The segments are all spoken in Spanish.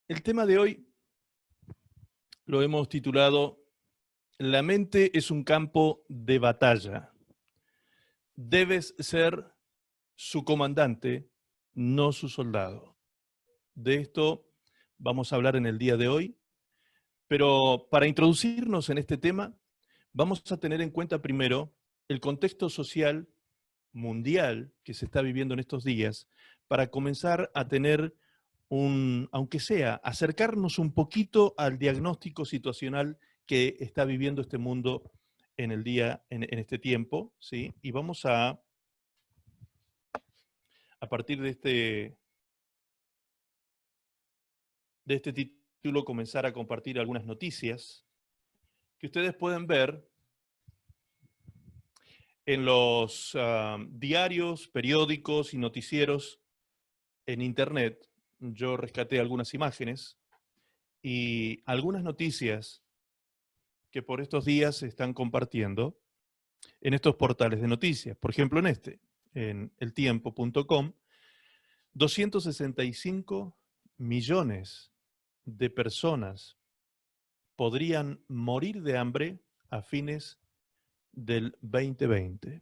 El tema de hoy lo hemos titulado La mente es un campo de batalla. Debes ser su comandante, no su soldado. De esto vamos a hablar en el día de hoy, pero para introducirnos en este tema, vamos a tener en cuenta primero el contexto social mundial que se está viviendo en estos días, para comenzar a tener aunque sea, acercarnos un poquito al diagnóstico situacional que está viviendo este mundo en en este tiempo, ¿sí? Y vamos a partir de este título, comenzar a compartir algunas noticias que ustedes pueden ver en los diarios, periódicos y noticieros en Internet. Yo rescaté algunas imágenes y algunas noticias que por estos días se están compartiendo en estos portales de noticias. Por ejemplo, en eltiempo.com, 265 millones de personas podrían morir de hambre a fines del 2020.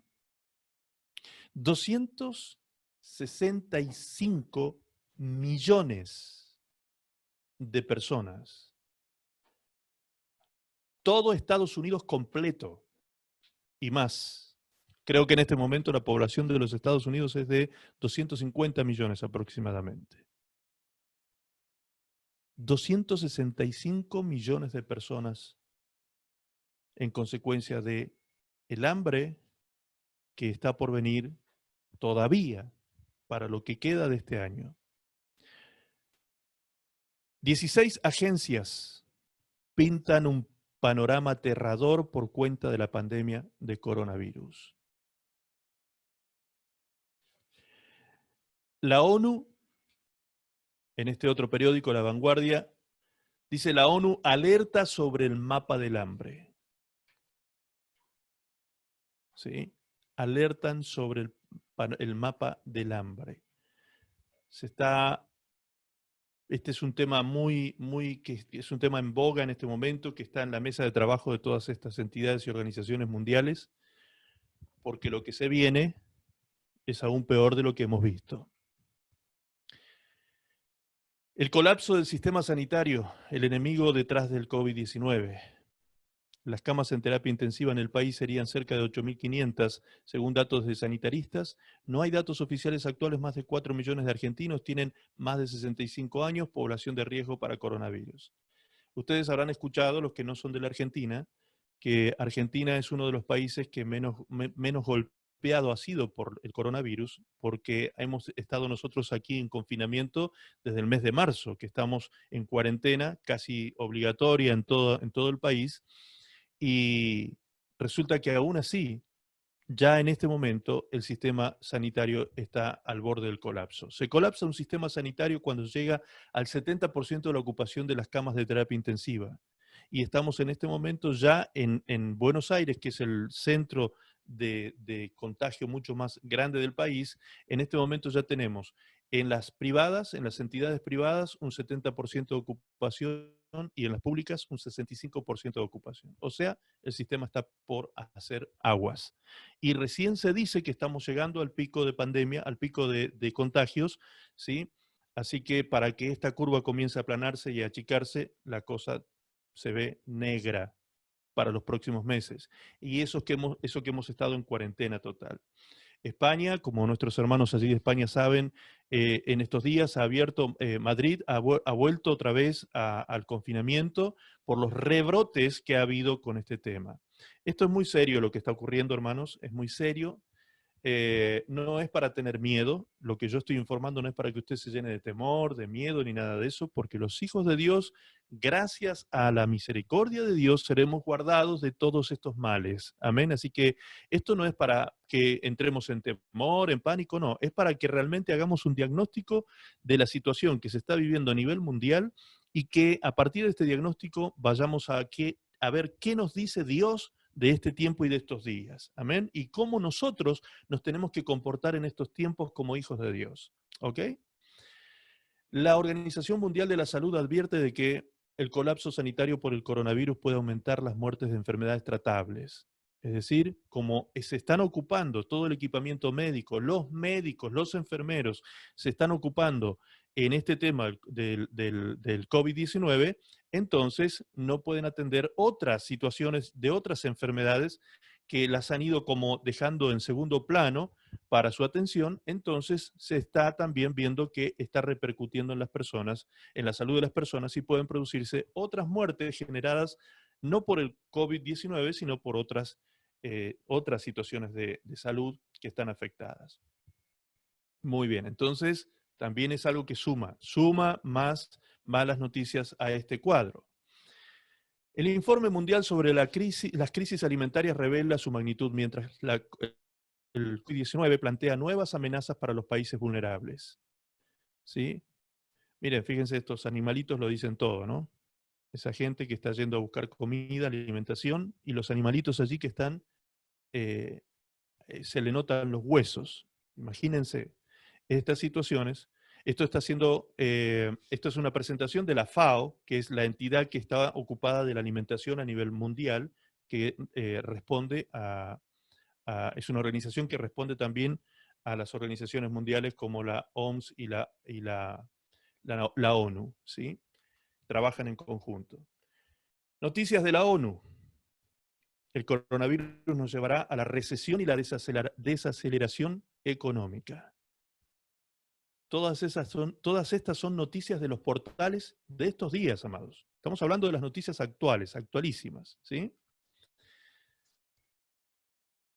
265 millones de personas. Todo Estados Unidos completo y más. Creo que en este momento la población de los Estados Unidos es de 250 millones aproximadamente. 265 millones de personas en consecuencia de el hambre que está por venir todavía para lo que queda de este año. 16 agencias pintan un panorama aterrador por cuenta de la pandemia de coronavirus. La ONU, en este otro periódico, La Vanguardia, dice: la ONU alerta sobre el mapa del hambre. ¿Sí? Alertan sobre el mapa del hambre. Este es un tema que es un tema en boga en este momento, que está en la mesa de trabajo de todas estas entidades y organizaciones mundiales, porque lo que se viene es aún peor de lo que hemos visto. El colapso del sistema sanitario, el enemigo detrás del COVID-19. Las camas en terapia intensiva en el país serían cerca de 8.500, según datos de sanitaristas. No hay datos oficiales actuales. Más de 4 millones de argentinos tienen más de 65 años, población de riesgo para coronavirus. Ustedes habrán escuchado, los que no son de la Argentina, que Argentina es uno de los países que menos golpeado ha sido por el coronavirus, porque hemos estado nosotros aquí en confinamiento desde el mes de marzo, que estamos en cuarentena casi obligatoria en todo el país. Y resulta que aún así, ya en este momento, el sistema sanitario está al borde del colapso. Se colapsa un sistema sanitario cuando llega al 70% de la ocupación de las camas de terapia intensiva. Y estamos en este momento ya en Buenos Aires, que es el centro de contagio mucho más grande del país. En este momento ya tenemos en las privadas, en las entidades privadas, un 70% de ocupación y en las públicas un 65% de ocupación. O sea, el sistema está por hacer aguas. Y recién se dice que estamos llegando al pico de pandemia, al pico de contagios, ¿sí? Así que para que esta curva comience a aplanarse y a achicarse, la cosa se ve negra para los próximos meses. Y eso que hemos estado en cuarentena total. España, como nuestros hermanos allí de España saben, en estos días ha abierto Madrid, ha vuelto otra vez al confinamiento por los rebrotes que ha habido con este tema. Esto es muy serio lo que está ocurriendo, hermanos, es muy serio. No es para tener miedo, lo que yo estoy informando no es para que usted se llene de temor, de miedo, ni nada de eso, porque los hijos de Dios, gracias a la misericordia de Dios, seremos guardados de todos estos males. Amén. Así que esto no es para que entremos en temor, en pánico, no, es para que realmente hagamos un diagnóstico de la situación que se está viviendo a nivel mundial y que a partir de este diagnóstico vayamos a ver qué nos dice Dios de este tiempo y de estos días. Amén. Y cómo nosotros nos tenemos que comportar en estos tiempos como hijos de Dios. ¿Ok? La Organización Mundial de la Salud advierte de que el colapso sanitario por el coronavirus puede aumentar las muertes de enfermedades tratables. Es decir, como se están ocupando todo el equipamiento médico, los enfermeros, se están ocupando en este tema del COVID-19, entonces no pueden atender otras situaciones de otras enfermedades que las han ido como dejando en segundo plano para su atención, entonces se está también viendo que está repercutiendo en las personas, en la salud de las personas, y pueden producirse otras muertes generadas no por el COVID-19, sino por otras situaciones de salud que están afectadas. Muy bien, entonces también es algo que suma más malas noticias a este cuadro. El informe mundial sobre las crisis alimentarias revela su magnitud, mientras el COVID-19 plantea nuevas amenazas para los países vulnerables. ¿Sí? Miren, fíjense, estos animalitos lo dicen todo, ¿no? Esa gente que está yendo a buscar comida, alimentación, y los animalitos allí que están, se le notan los huesos. Imagínense estas situaciones. Esto es una presentación de la FAO, que es la entidad que está ocupada de la alimentación a nivel mundial, que responde es una organización que responde también a las organizaciones mundiales como la OMS y la ONU, ¿sí? Trabajan en conjunto. Noticias de la ONU. El coronavirus nos llevará a la recesión y la desaceleración económica. Todas estas son noticias de los portales de estos días, amados. Estamos hablando de las noticias actuales, actualísimas, ¿sí?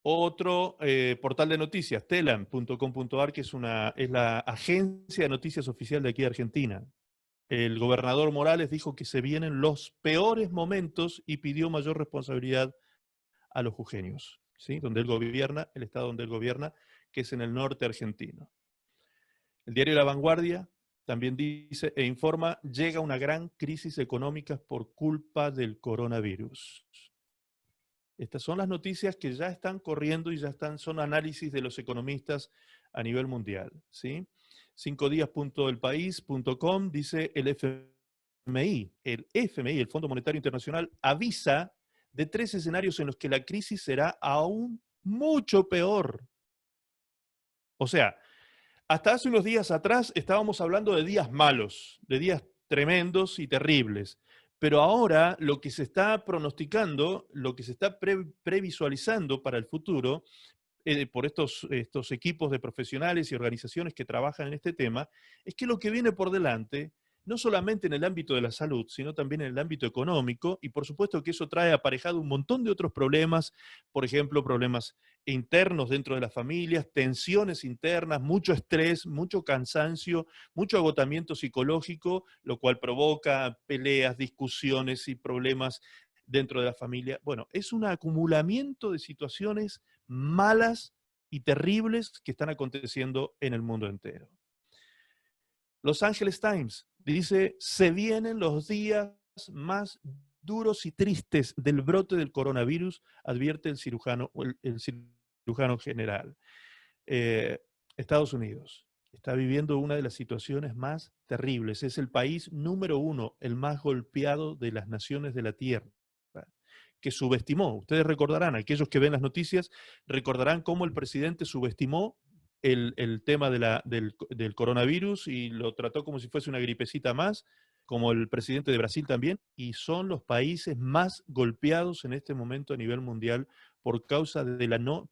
Otro portal de noticias, telam.com.ar, que es la agencia de noticias oficial de aquí de Argentina. El gobernador Morales dijo que se vienen los peores momentos y pidió mayor responsabilidad a los jujeños, ¿sí? Donde él gobierna, el estado donde él gobierna, que es en el norte argentino. El diario La Vanguardia también dice e informa, llega una gran crisis económica por culpa del coronavirus. Estas son las noticias que ya están corriendo y son análisis de los economistas a nivel mundial, ¿sí? 5días.elpaís.com dice el FMI, el Fondo Monetario Internacional, avisa de 3 escenarios en los que la crisis será aún mucho peor. O sea, hasta hace unos días atrás estábamos hablando de días malos, de días tremendos y terribles. Pero ahora lo que se está pronosticando, lo que se está previsualizando para el futuro, por estos equipos de profesionales y organizaciones que trabajan en este tema, es que lo que viene por delante, no solamente en el ámbito de la salud, sino también en el ámbito económico, y por supuesto que eso trae aparejado un montón de otros problemas, por ejemplo, problemas internos dentro de las familias, tensiones internas, mucho estrés, mucho cansancio, mucho agotamiento psicológico, lo cual provoca peleas, discusiones y problemas dentro de la familia. Bueno, es un acumulamiento de situaciones malas y terribles que están aconteciendo en el mundo entero. Los Angeles Times dice, se vienen los días más duros y tristes del brote del coronavirus, advierte el cirujano general. Estados Unidos está viviendo una de las situaciones más terribles. Es el país número 1, el más golpeado de las naciones de la Tierra, que subestimó. Ustedes recordarán, aquellos que ven las noticias, recordarán cómo el presidente subestimó el tema del coronavirus y lo trató como si fuese una gripecita más, como el presidente de Brasil también, y son los países más golpeados en este momento a nivel mundial por causa de no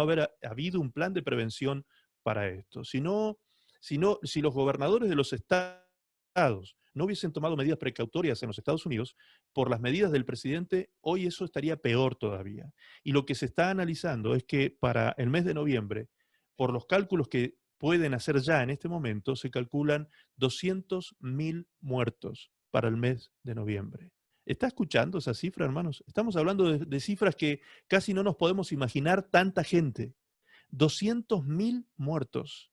haber habido un plan de prevención para esto. Si los gobernadores de los estados no hubiesen tomado medidas precautorias en los Estados Unidos, por las medidas del presidente, hoy eso estaría peor todavía. Y lo que se está analizando es que para el mes de noviembre, por los cálculos que pueden hacer ya en este momento, se calculan 200.000 muertos para el mes de noviembre. ¿Está escuchando esa cifra, hermanos? Estamos hablando de cifras que casi no nos podemos imaginar tanta gente. 200.000 muertos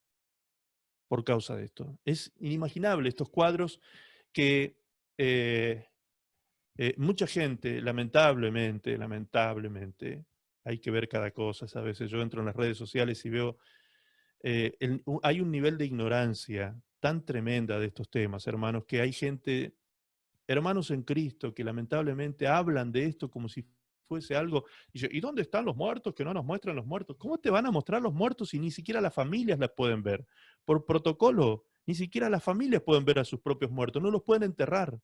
por causa de esto. Es inimaginable estos cuadros que mucha gente, lamentablemente, hay que ver cada cosa. A veces yo entro en las redes sociales y veo, hay un nivel de ignorancia tan tremenda de estos temas, hermanos, que hay gente, hermanos en Cristo, que lamentablemente hablan de esto como si fuese algo. ¿Y dónde están los muertos? Que no nos muestran los muertos. ¿Cómo te van a mostrar los muertos si ni siquiera las familias las pueden ver? Por protocolo, ni siquiera las familias pueden ver a sus propios muertos, no los pueden enterrar.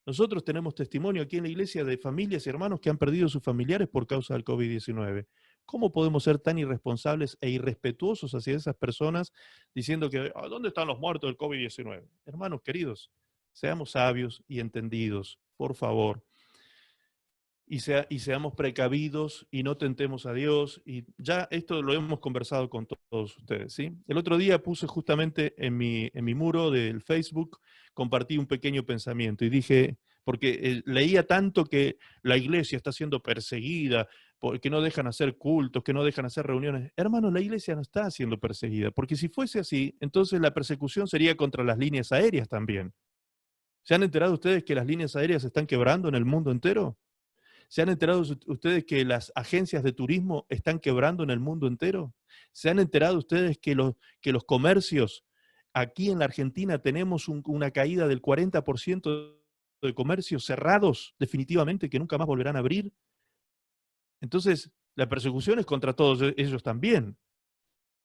Nosotros tenemos testimonio aquí en la iglesia de familias y hermanos que han perdido sus familiares por causa del COVID-19. ¿Cómo podemos ser tan irresponsables e irrespetuosos hacia esas personas diciendo que ¿dónde están los muertos del COVID-19? Hermanos queridos, seamos sabios y entendidos, por favor. Y seamos precavidos y no tentemos a Dios. Y ya esto lo hemos conversado con todos ustedes, ¿sí? El otro día puse justamente en mi muro del Facebook, compartí un pequeño pensamiento y dije, porque leía tanto que la iglesia está siendo perseguida, que no dejan hacer cultos, que no dejan hacer reuniones. Hermanos, la iglesia no está siendo perseguida, porque si fuese así, entonces la persecución sería contra las líneas aéreas también. ¿Se han enterado ustedes que las líneas aéreas se están quebrando en el mundo entero? ¿Se han enterado ustedes que las agencias de turismo están quebrando en el mundo entero? ¿Se han enterado ustedes que los comercios, aquí en la Argentina tenemos una caída del 40% de comercios cerrados definitivamente, que nunca más volverán a abrir? Entonces, la persecución es contra todos ellos también.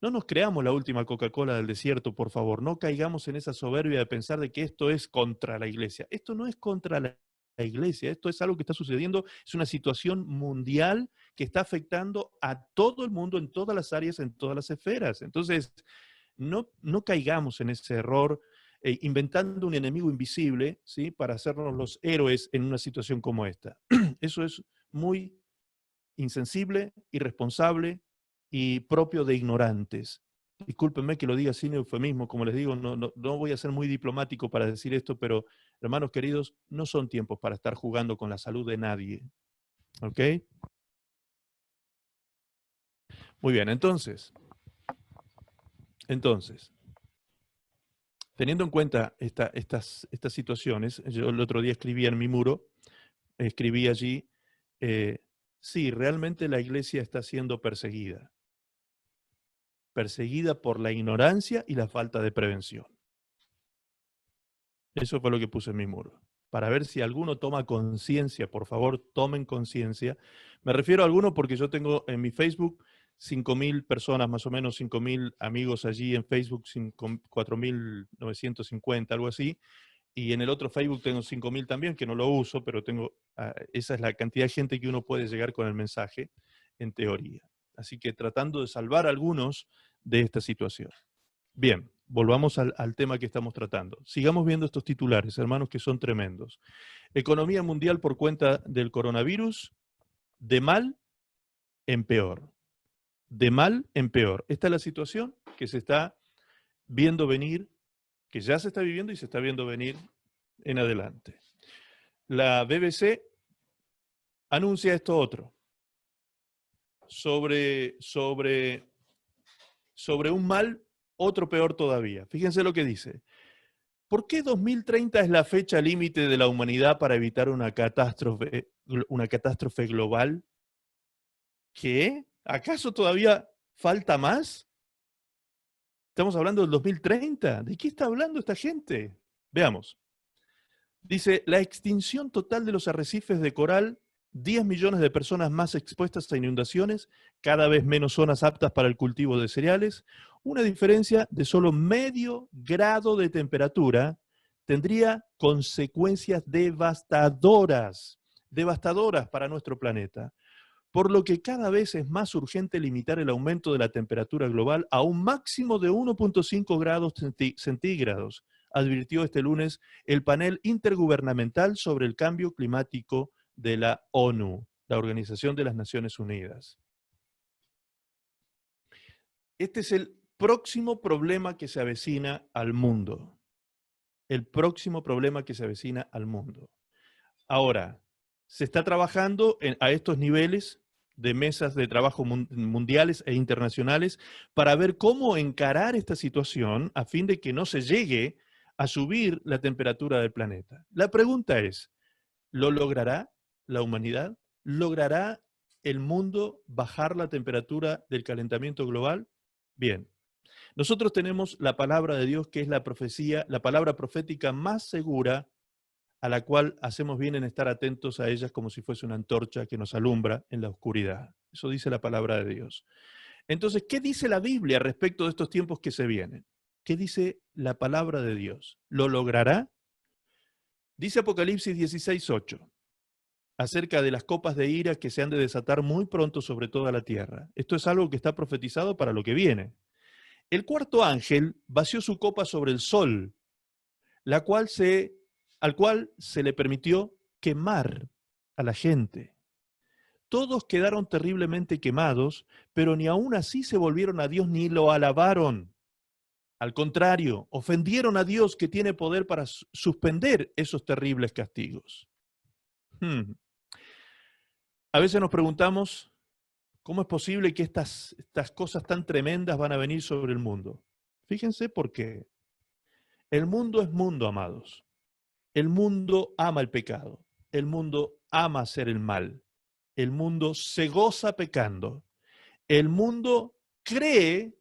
No nos creamos la última Coca-Cola del desierto, por favor. No caigamos en esa soberbia de pensar de que esto es contra la iglesia. Esto no es contra la iglesia, esto es algo que está sucediendo, es una situación mundial que está afectando a todo el mundo en todas las áreas, en todas las esferas. Entonces, no caigamos en ese error inventando un enemigo invisible, ¿sí? Para hacernos los héroes en una situación como esta. Eso es muy insensible, irresponsable y propio de ignorantes. Discúlpenme que lo diga sin eufemismo, como les digo, no voy a ser muy diplomático para decir esto, pero hermanos queridos, no son tiempos para estar jugando con la salud de nadie. ¿Ok? Muy bien, entonces, teniendo en cuenta estas situaciones, yo el otro día escribí en mi muro, escribí allí, sí, realmente la iglesia está siendo perseguida por la ignorancia y la falta de prevención. Eso fue lo que puse en mi muro. Para ver si alguno toma conciencia, por favor, tomen conciencia. Me refiero a alguno porque yo tengo en mi Facebook 5.000 personas, más o menos 5.000 amigos allí en Facebook, 4.950, algo así. Y en el otro Facebook tengo 5.000 también, que no lo uso, pero tengo, esa es la cantidad de gente que uno puede llegar con el mensaje, en teoría. Así que tratando de salvar a algunos de esta situación. Bien, volvamos al tema que estamos tratando. Sigamos viendo estos titulares, hermanos, que son tremendos. Economía mundial por cuenta del coronavirus, de mal en peor. De mal en peor. Esta es la situación que se está viendo venir, que ya se está viviendo y se está viendo venir en adelante. La BBC anuncia esto otro, sobre un mal, otro peor todavía. Fíjense lo que dice. ¿Por qué 2030 es la fecha límite de la humanidad para evitar una catástrofe global? ¿Qué? ¿Acaso todavía falta más? Estamos hablando del 2030. ¿De qué está hablando esta gente? Veamos. Dice, la extinción total de los arrecifes de coral, 10 millones de personas más expuestas a inundaciones, cada vez menos zonas aptas para el cultivo de cereales, una diferencia de solo medio grado de temperatura tendría consecuencias devastadoras para nuestro planeta, por lo que cada vez es más urgente limitar el aumento de la temperatura global a un máximo de 1.5 grados centígrados, advirtió este lunes el panel intergubernamental sobre el cambio climático de la ONU, la Organización de las Naciones Unidas. Este es el próximo problema que se avecina al mundo. El próximo problema que se avecina al mundo. Ahora, se está trabajando a estos niveles de mesas de trabajo mundiales e internacionales para ver cómo encarar esta situación a fin de que no se llegue a subir la temperatura del planeta. La pregunta es, ¿lo logrará la humanidad? ¿Logrará el mundo bajar la temperatura del calentamiento global? Bien, Nosotros tenemos la palabra de Dios, que es la profecía, la palabra profética más segura, a la cual hacemos bien en estar atentos a ellas como si fuese una antorcha que nos alumbra en la oscuridad. Eso dice la palabra de Dios. Entonces, ¿qué dice la Biblia respecto de estos tiempos que se vienen? ¿Qué dice la palabra de Dios? ¿Lo logrará? Dice Apocalipsis 16:8, acerca de las copas de ira que se han de desatar muy pronto sobre toda la tierra. Esto es algo que está profetizado para lo que viene. El cuarto ángel vació su copa sobre el sol, al cual se le permitió quemar a la gente. Todos quedaron terriblemente quemados, pero ni aun así se volvieron a Dios ni lo alabaron. Al contrario, ofendieron a Dios, que tiene poder para suspender esos terribles castigos. A veces nos preguntamos, ¿cómo es posible que estas cosas tan tremendas van a venir sobre el mundo? Fíjense por qué. El mundo es mundo, amados. El mundo ama el pecado. El mundo ama hacer el mal. El mundo se goza pecando. El mundo cree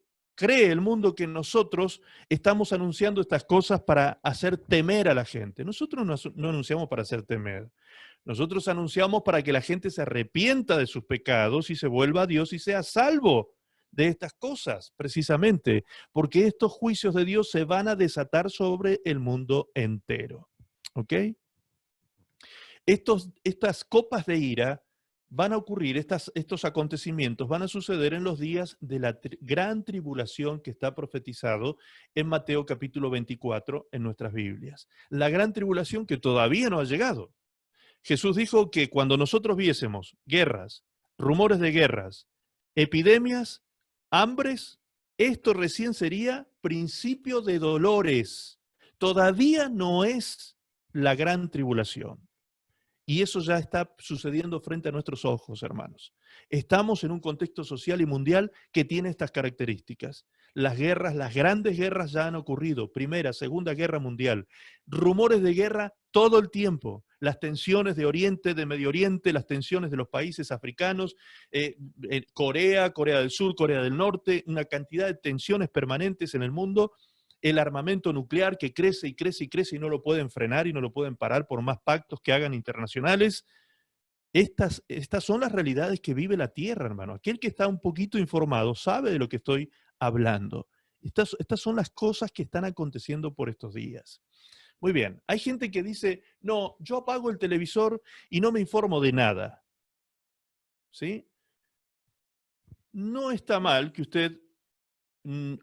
el mundo que nosotros estamos anunciando estas cosas para hacer temer a la gente. Nosotros no anunciamos para hacer temer. Nosotros anunciamos para que la gente se arrepienta de sus pecados y se vuelva a Dios y sea salvo de estas cosas, precisamente, porque estos juicios de Dios se van a desatar sobre el mundo entero. ¿Ok? Estas copas de ira van a ocurrir, estos acontecimientos van a suceder en los días de la gran tribulación que está profetizado en Mateo capítulo 24 en nuestras Biblias. La gran tribulación que todavía no ha llegado. Jesús dijo que cuando nosotros viésemos guerras, rumores de guerras, epidemias, hambres, esto recién sería principio de dolores. Todavía no es la gran tribulación. Y eso ya está sucediendo frente a nuestros ojos, hermanos. Estamos en un contexto social y mundial que tiene estas características. Las guerras, las grandes guerras ya han ocurrido. Primera, Segunda Guerra Mundial. Rumores de guerra todo el tiempo. Las tensiones de Oriente, de Medio Oriente, las tensiones de los países africanos, Corea, Corea del Sur, Corea del Norte, una cantidad de tensiones permanentes en el mundo. El armamento nuclear que crece y crece y crece y no lo pueden frenar y no lo pueden parar por más pactos que hagan internacionales. Estas son las realidades que vive la Tierra, hermano. Aquel que está un poquito informado sabe de lo que estoy hablando. Estas son las cosas que están aconteciendo por estos días. Muy bien, hay gente que dice, no, yo apago el televisor y no me informo de nada. ¿Sí? No está mal que usted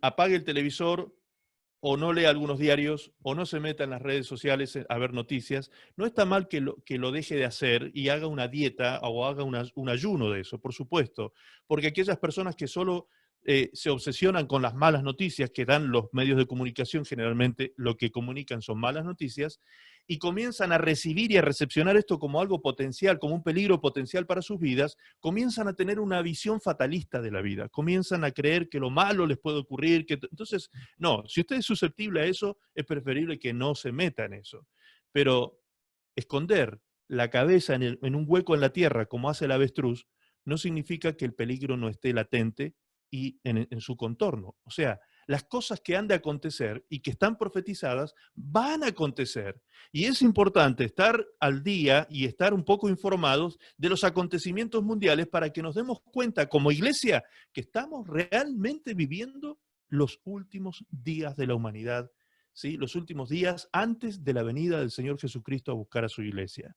apague el televisor o no lea algunos diarios, o no se meta en las redes sociales a ver noticias. No está mal que lo deje de hacer y haga una dieta o haga un ayuno de eso, por supuesto, porque aquellas personas que solo se obsesionan con las malas noticias que dan los medios de comunicación, generalmente lo que comunican son malas noticias, y comienzan a recibir y a recepcionar esto como algo potencial, como un peligro potencial para sus vidas, comienzan a tener una visión fatalista de la vida, comienzan a creer que lo malo les puede ocurrir. Entonces, no, si usted es susceptible a eso, es preferible que no se meta en eso. Pero esconder la cabeza en un hueco en la tierra, como hace el avestruz, no significa que el peligro no esté latente y en su contorno. O sea, las cosas que han de acontecer y que están profetizadas van a acontecer. Y es importante estar al día y estar un poco informados de los acontecimientos mundiales para que nos demos cuenta como iglesia que estamos realmente viviendo los últimos días de la humanidad, ¿sí? Los últimos días antes de la venida del Señor Jesucristo a buscar a su iglesia.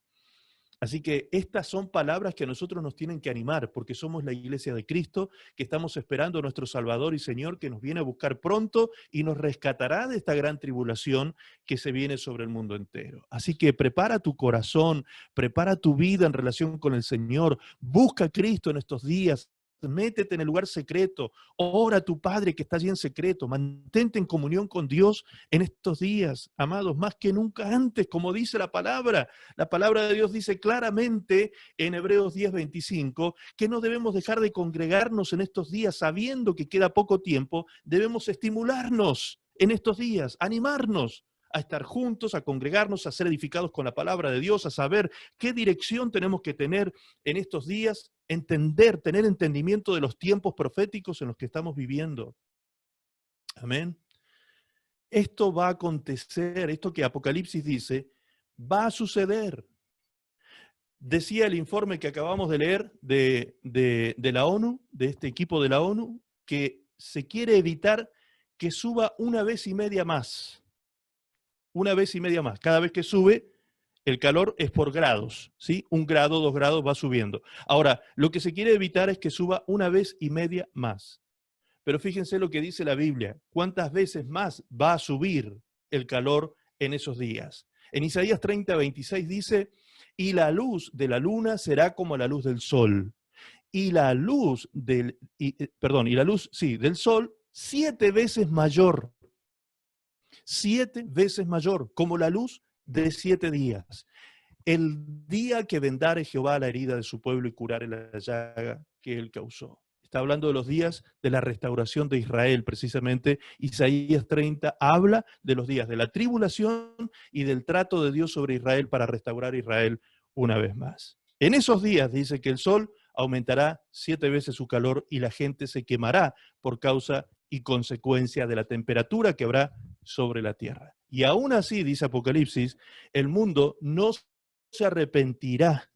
Así que estas son palabras que a nosotros nos tienen que animar, porque somos la iglesia de Cristo, que estamos esperando a nuestro Salvador y Señor, que nos viene a buscar pronto y nos rescatará de esta gran tribulación que se viene sobre el mundo entero. Así que prepara tu corazón, prepara tu vida en relación con el Señor, busca a Cristo en estos días. Métete en el lugar secreto, ora a tu Padre que está allí en secreto, mantente en comunión con Dios en estos días, amados, más que nunca antes, como dice la palabra. La palabra de Dios dice claramente en Hebreos 10:25 que no debemos dejar de congregarnos en estos días sabiendo que queda poco tiempo, debemos estimularnos en estos días, animarnos a estar juntos, a congregarnos, a ser edificados con la palabra de Dios, a saber qué dirección tenemos que tener en estos días, tener entendimiento de los tiempos proféticos en los que estamos viviendo. Amén. Esto va a acontecer, esto que Apocalipsis dice, va a suceder. Decía el informe que acabamos de leer de la ONU, de este equipo de la ONU, que se quiere evitar que suba una vez y media más. Una vez y media más. Cada vez que sube, el calor es por grados, ¿sí? 1 grado, 2 grados va subiendo. Ahora, lo que se quiere evitar es que suba una vez y media más. Pero fíjense lo que dice la Biblia. ¿Cuántas veces más va a subir el calor en esos días? En Isaías 30, 26 dice, y la luz de la luna será como la luz del sol. Y la luz del sol 7 veces mayor. 7 veces mayor, como la luz de 7 días. El día que vendare Jehová la herida de su pueblo y curare la llaga que él causó. Está hablando de los días de la restauración de Israel, precisamente. Isaías 30 habla de los días de la tribulación y del trato de Dios sobre Israel para restaurar a Israel una vez más. En esos días dice que el sol aumentará 7 veces su calor y la gente se quemará por causa y consecuencia de la temperatura que habrá sobre la tierra. Y aún así, dice Apocalipsis, el mundo no se arrepentirá.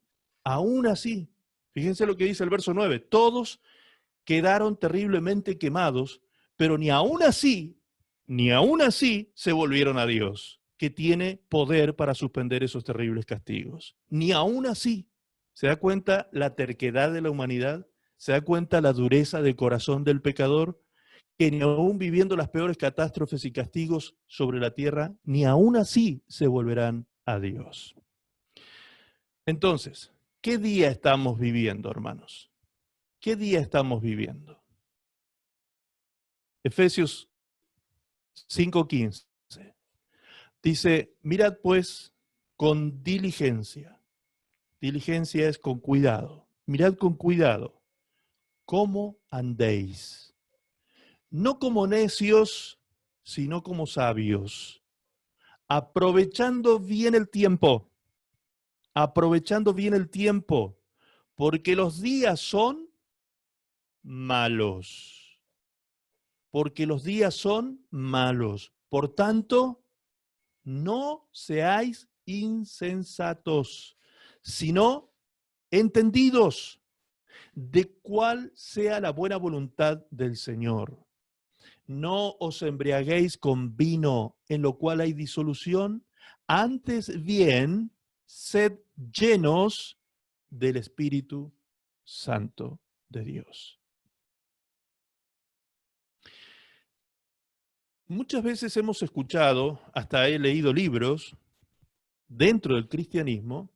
Aún así, fíjense lo que dice el verso 9, todos quedaron terriblemente quemados, pero ni aún así se volvieron a Dios, que tiene poder para suspender esos terribles castigos. Ni aún así. ¿Se da cuenta la terquedad de la humanidad? ¿Se da cuenta la dureza del corazón del pecador? Que ni aún viviendo las peores catástrofes y castigos sobre la tierra, ni aún así se volverán a Dios. Entonces, ¿qué día estamos viviendo, hermanos? ¿Qué día estamos viviendo? Efesios 5:15 dice, mirad pues con diligencia. Diligencia es con cuidado. Mirad con cuidado cómo andéis. No como necios, sino como sabios. Aprovechando bien el tiempo. Aprovechando bien el tiempo. Porque los días son malos. Porque los días son malos. Por tanto, no seáis insensatos, sino entendidos de cuál sea la buena voluntad del Señor. No os embriaguéis con vino, en lo cual hay disolución, antes bien, sed llenos del Espíritu Santo de Dios. Muchas veces hemos escuchado, hasta he leído libros dentro del cristianismo,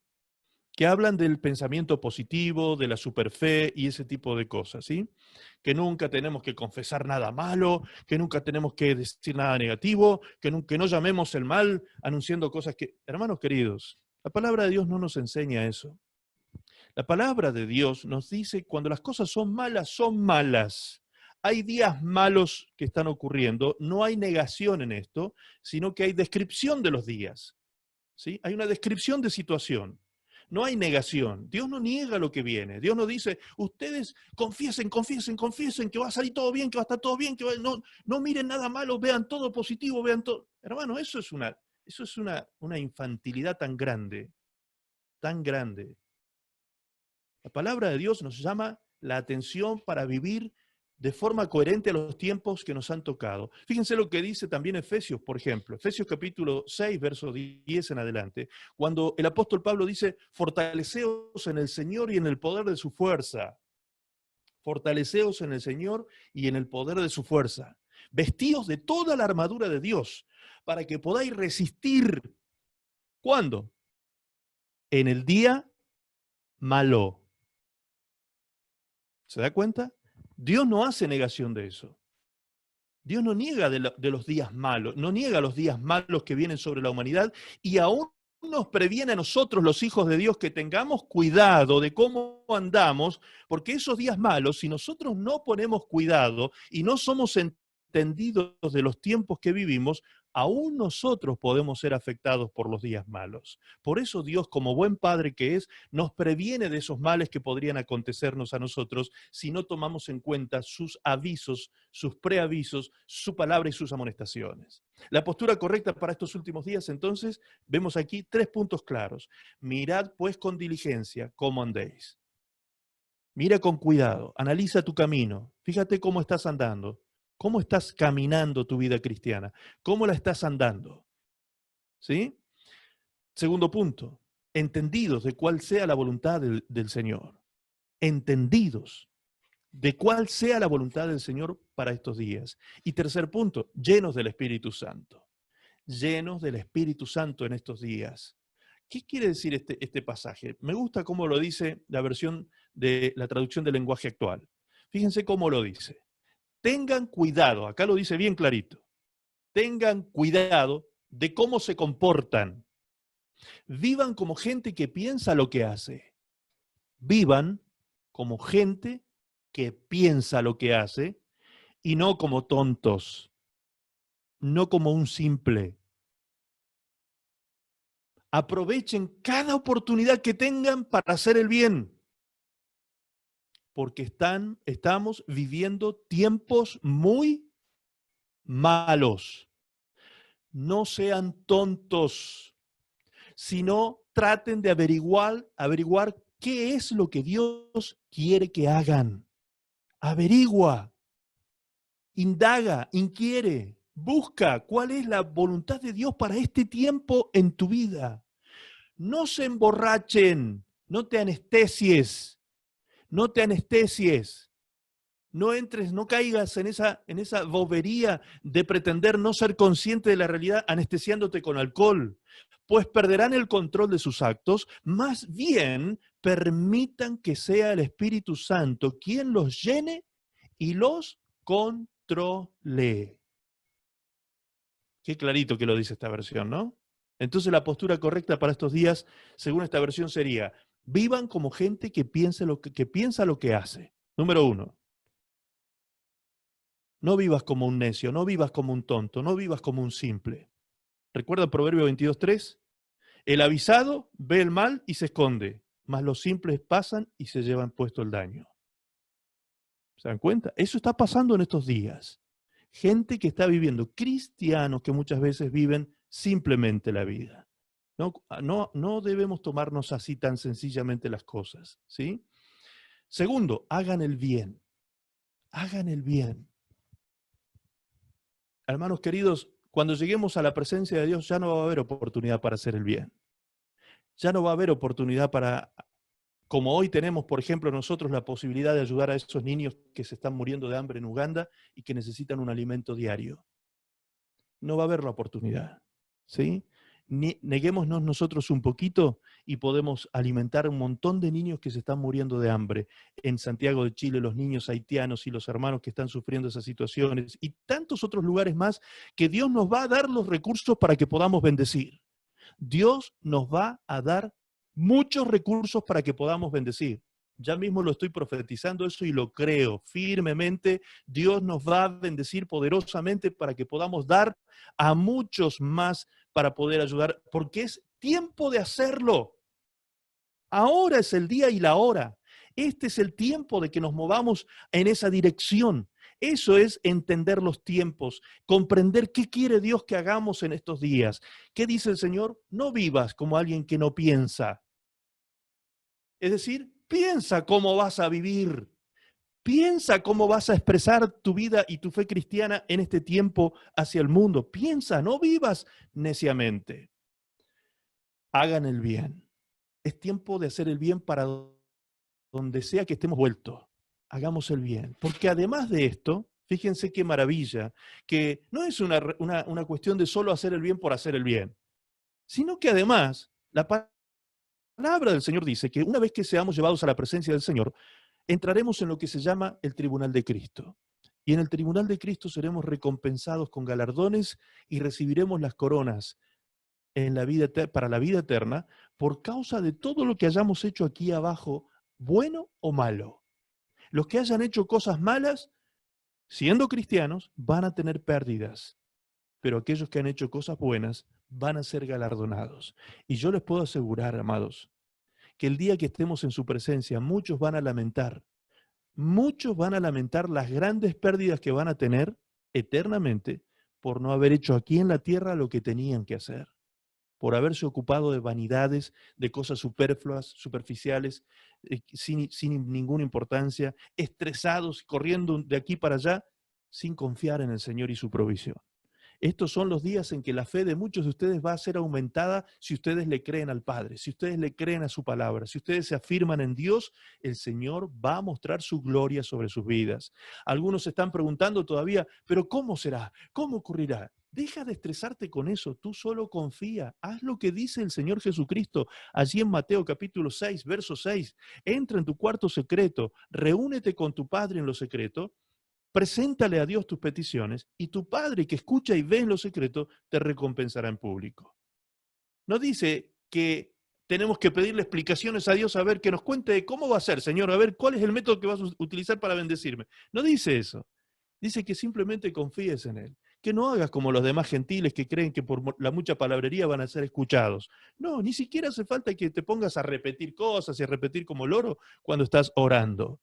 que hablan del pensamiento positivo, de la superfe y ese tipo de cosas, ¿sí? Que nunca tenemos que confesar nada malo, que nunca tenemos que decir nada negativo, que no llamemos el mal anunciando cosas que... Hermanos queridos, la palabra de Dios no nos enseña eso. La palabra de Dios nos dice cuando las cosas son malas, son malas. Hay días malos que están ocurriendo, no hay negación en esto, sino que hay descripción de los días, ¿sí? Hay una descripción de situación. No hay negación. Dios no niega lo que viene. Dios no dice, ustedes confiesen que va a salir todo bien, que va a estar todo bien, no miren nada malo, vean todo positivo, vean todo. Hermano, eso es una infantilidad tan grande, tan grande. La palabra de Dios nos llama la atención para vivir de forma coherente a los tiempos que nos han tocado. Fíjense lo que dice también Efesios, por ejemplo, Efesios capítulo 6, verso 10 en adelante, cuando el apóstol Pablo dice, fortaleceos en el Señor y en el poder de su fuerza. Fortaleceos en el Señor y en el poder de su fuerza. Vestíos de toda la armadura de Dios, para que podáis resistir. ¿Cuándo? En el día malo. ¿Se da cuenta? Dios no hace negación de eso. Dios no niega de los días malos, no niega los días malos que vienen sobre la humanidad y aún nos previene a nosotros, los hijos de Dios, que tengamos cuidado de cómo andamos, porque esos días malos, si nosotros no ponemos cuidado y no somos entendidos de los tiempos que vivimos, aún nosotros podemos ser afectados por los días malos. Por eso Dios, como buen Padre que es, nos previene de esos males que podrían acontecernos a nosotros si no tomamos en cuenta sus avisos, sus preavisos, su palabra y sus amonestaciones. La postura correcta para estos últimos días, entonces, vemos aquí 3 puntos claros. Mirad pues con diligencia cómo andéis. Mira con cuidado, analiza tu camino, fíjate cómo estás andando, cómo estás caminando tu vida cristiana, cómo la estás andando. ¿Sí? Segundo punto, entendidos de cuál sea la voluntad del Señor. Entendidos de cuál sea la voluntad del Señor para estos días. Y tercer punto, llenos del Espíritu Santo. Llenos del Espíritu Santo en estos días. ¿Qué quiere decir este pasaje? Me gusta cómo lo dice la versión de la traducción del lenguaje actual. Fíjense cómo lo dice. Tengan cuidado, acá lo dice bien clarito. Tengan cuidado de cómo se comportan. Vivan como gente que piensa lo que hace. Vivan como gente que piensa lo que hace y no como tontos, no como un simple. Aprovechen cada oportunidad que tengan para hacer el bien, porque estamos viviendo tiempos muy malos. No sean tontos, sino traten de averiguar qué es lo que Dios quiere que hagan. Averigua, indaga, inquiere, busca cuál es la voluntad de Dios para este tiempo en tu vida. No se emborrachen, no te anestesies, no te anestesies. No entres, no caigas en esa bobería de pretender no ser consciente de la realidad anestesiándote con alcohol, pues perderán el control de sus actos. Más bien, permitan que sea el Espíritu Santo quien los llene y los controle. Qué clarito que lo dice esta versión, ¿no? Entonces la postura correcta para estos días, según esta versión, sería: vivan como gente que piensa lo que hace. Número 1. No vivas como un necio, no vivas como un tonto, no vivas como un simple. ¿Recuerda el Proverbio 22:3? El avisado ve el mal y se esconde, mas los simples pasan y se llevan puesto el daño. ¿Se dan cuenta? Eso está pasando en estos días. Gente que está viviendo, cristianos que muchas veces viven simplemente la vida. No debemos tomarnos así tan sencillamente las cosas, ¿sí? Segundo, hagan el bien. Hagan el bien. Hermanos queridos, cuando lleguemos a la presencia de Dios ya no va a haber oportunidad para hacer el bien. Ya no va a haber oportunidad para, como hoy tenemos, por ejemplo, nosotros la posibilidad de ayudar a esos niños que se están muriendo de hambre en Uganda y que necesitan un alimento diario. No va a haber la oportunidad, ¿sí? Neguémonos nosotros un poquito y podemos alimentar a un montón de niños que se están muriendo de hambre. En Santiago de Chile, los niños haitianos y los hermanos que están sufriendo esas situaciones y tantos otros lugares más que Dios nos va a dar los recursos para que podamos bendecir. Dios nos va a dar muchos recursos para que podamos bendecir. Ya mismo lo estoy profetizando eso y lo creo firmemente. Dios nos va a bendecir poderosamente para que podamos dar a muchos más para poder ayudar, porque es tiempo de hacerlo. Ahora es el día y la hora. Este es el tiempo de que nos movamos en esa dirección. Eso es entender los tiempos, comprender qué quiere Dios que hagamos en estos días. ¿Qué dice el Señor? No vivas como alguien que no piensa. Es decir, piensa cómo vas a vivir. Piensa cómo vas a expresar tu vida y tu fe cristiana en este tiempo hacia el mundo. Piensa, no vivas neciamente. Hagan el bien. Es tiempo de hacer el bien para donde sea que estemos vueltos. Hagamos el bien. Porque además de esto, fíjense qué maravilla, que no es una cuestión de solo hacer el bien por hacer el bien, sino que además la palabra del Señor dice que una vez que seamos llevados a la presencia del Señor, entraremos en lo que se llama el tribunal de Cristo. Y en el tribunal de Cristo seremos recompensados con galardones y recibiremos las coronas en la vida para la vida eterna por causa de todo lo que hayamos hecho aquí abajo, bueno o malo. Los que hayan hecho cosas malas, siendo cristianos, van a tener pérdidas. pero aquellos que han hecho cosas buenas van a ser galardonados. Y yo les puedo asegurar, amados, que el día que estemos en su presencia, muchos van a lamentar las grandes pérdidas que van a tener eternamente por no haber hecho aquí en la tierra lo que tenían que hacer, por haberse ocupado de vanidades, de cosas superfluas, superficiales, sin ninguna importancia, estresados, corriendo de aquí para allá, sin confiar en el Señor y su provisión. Estos son los días en que la fe de muchos de ustedes va a ser aumentada si ustedes le creen al Padre, si ustedes le creen a su palabra, si ustedes se afirman en Dios, el Señor va a mostrar su gloria sobre sus vidas. Algunos se están preguntando todavía, pero ¿cómo será? ¿Cómo ocurrirá? Deja de estresarte con eso, tú solo confía, haz lo que dice el Señor Jesucristo allí en Mateo capítulo 6, verso 6. Entra en tu cuarto secreto, reúnete con tu Padre en lo secreto, preséntale a Dios tus peticiones y tu Padre que escucha y ve en lo secreto te recompensará en público. No dice que tenemos que pedirle explicaciones a Dios a ver que nos cuente cómo va a ser, Señor, a ver cuál es el método que vas a utilizar para bendecirme. No dice eso. Dice que simplemente confíes en Él. Que no hagas como los demás gentiles que creen que por la mucha palabrería van a ser escuchados. No, ni siquiera hace falta que te pongas a repetir cosas y a repetir como loro cuando estás orando.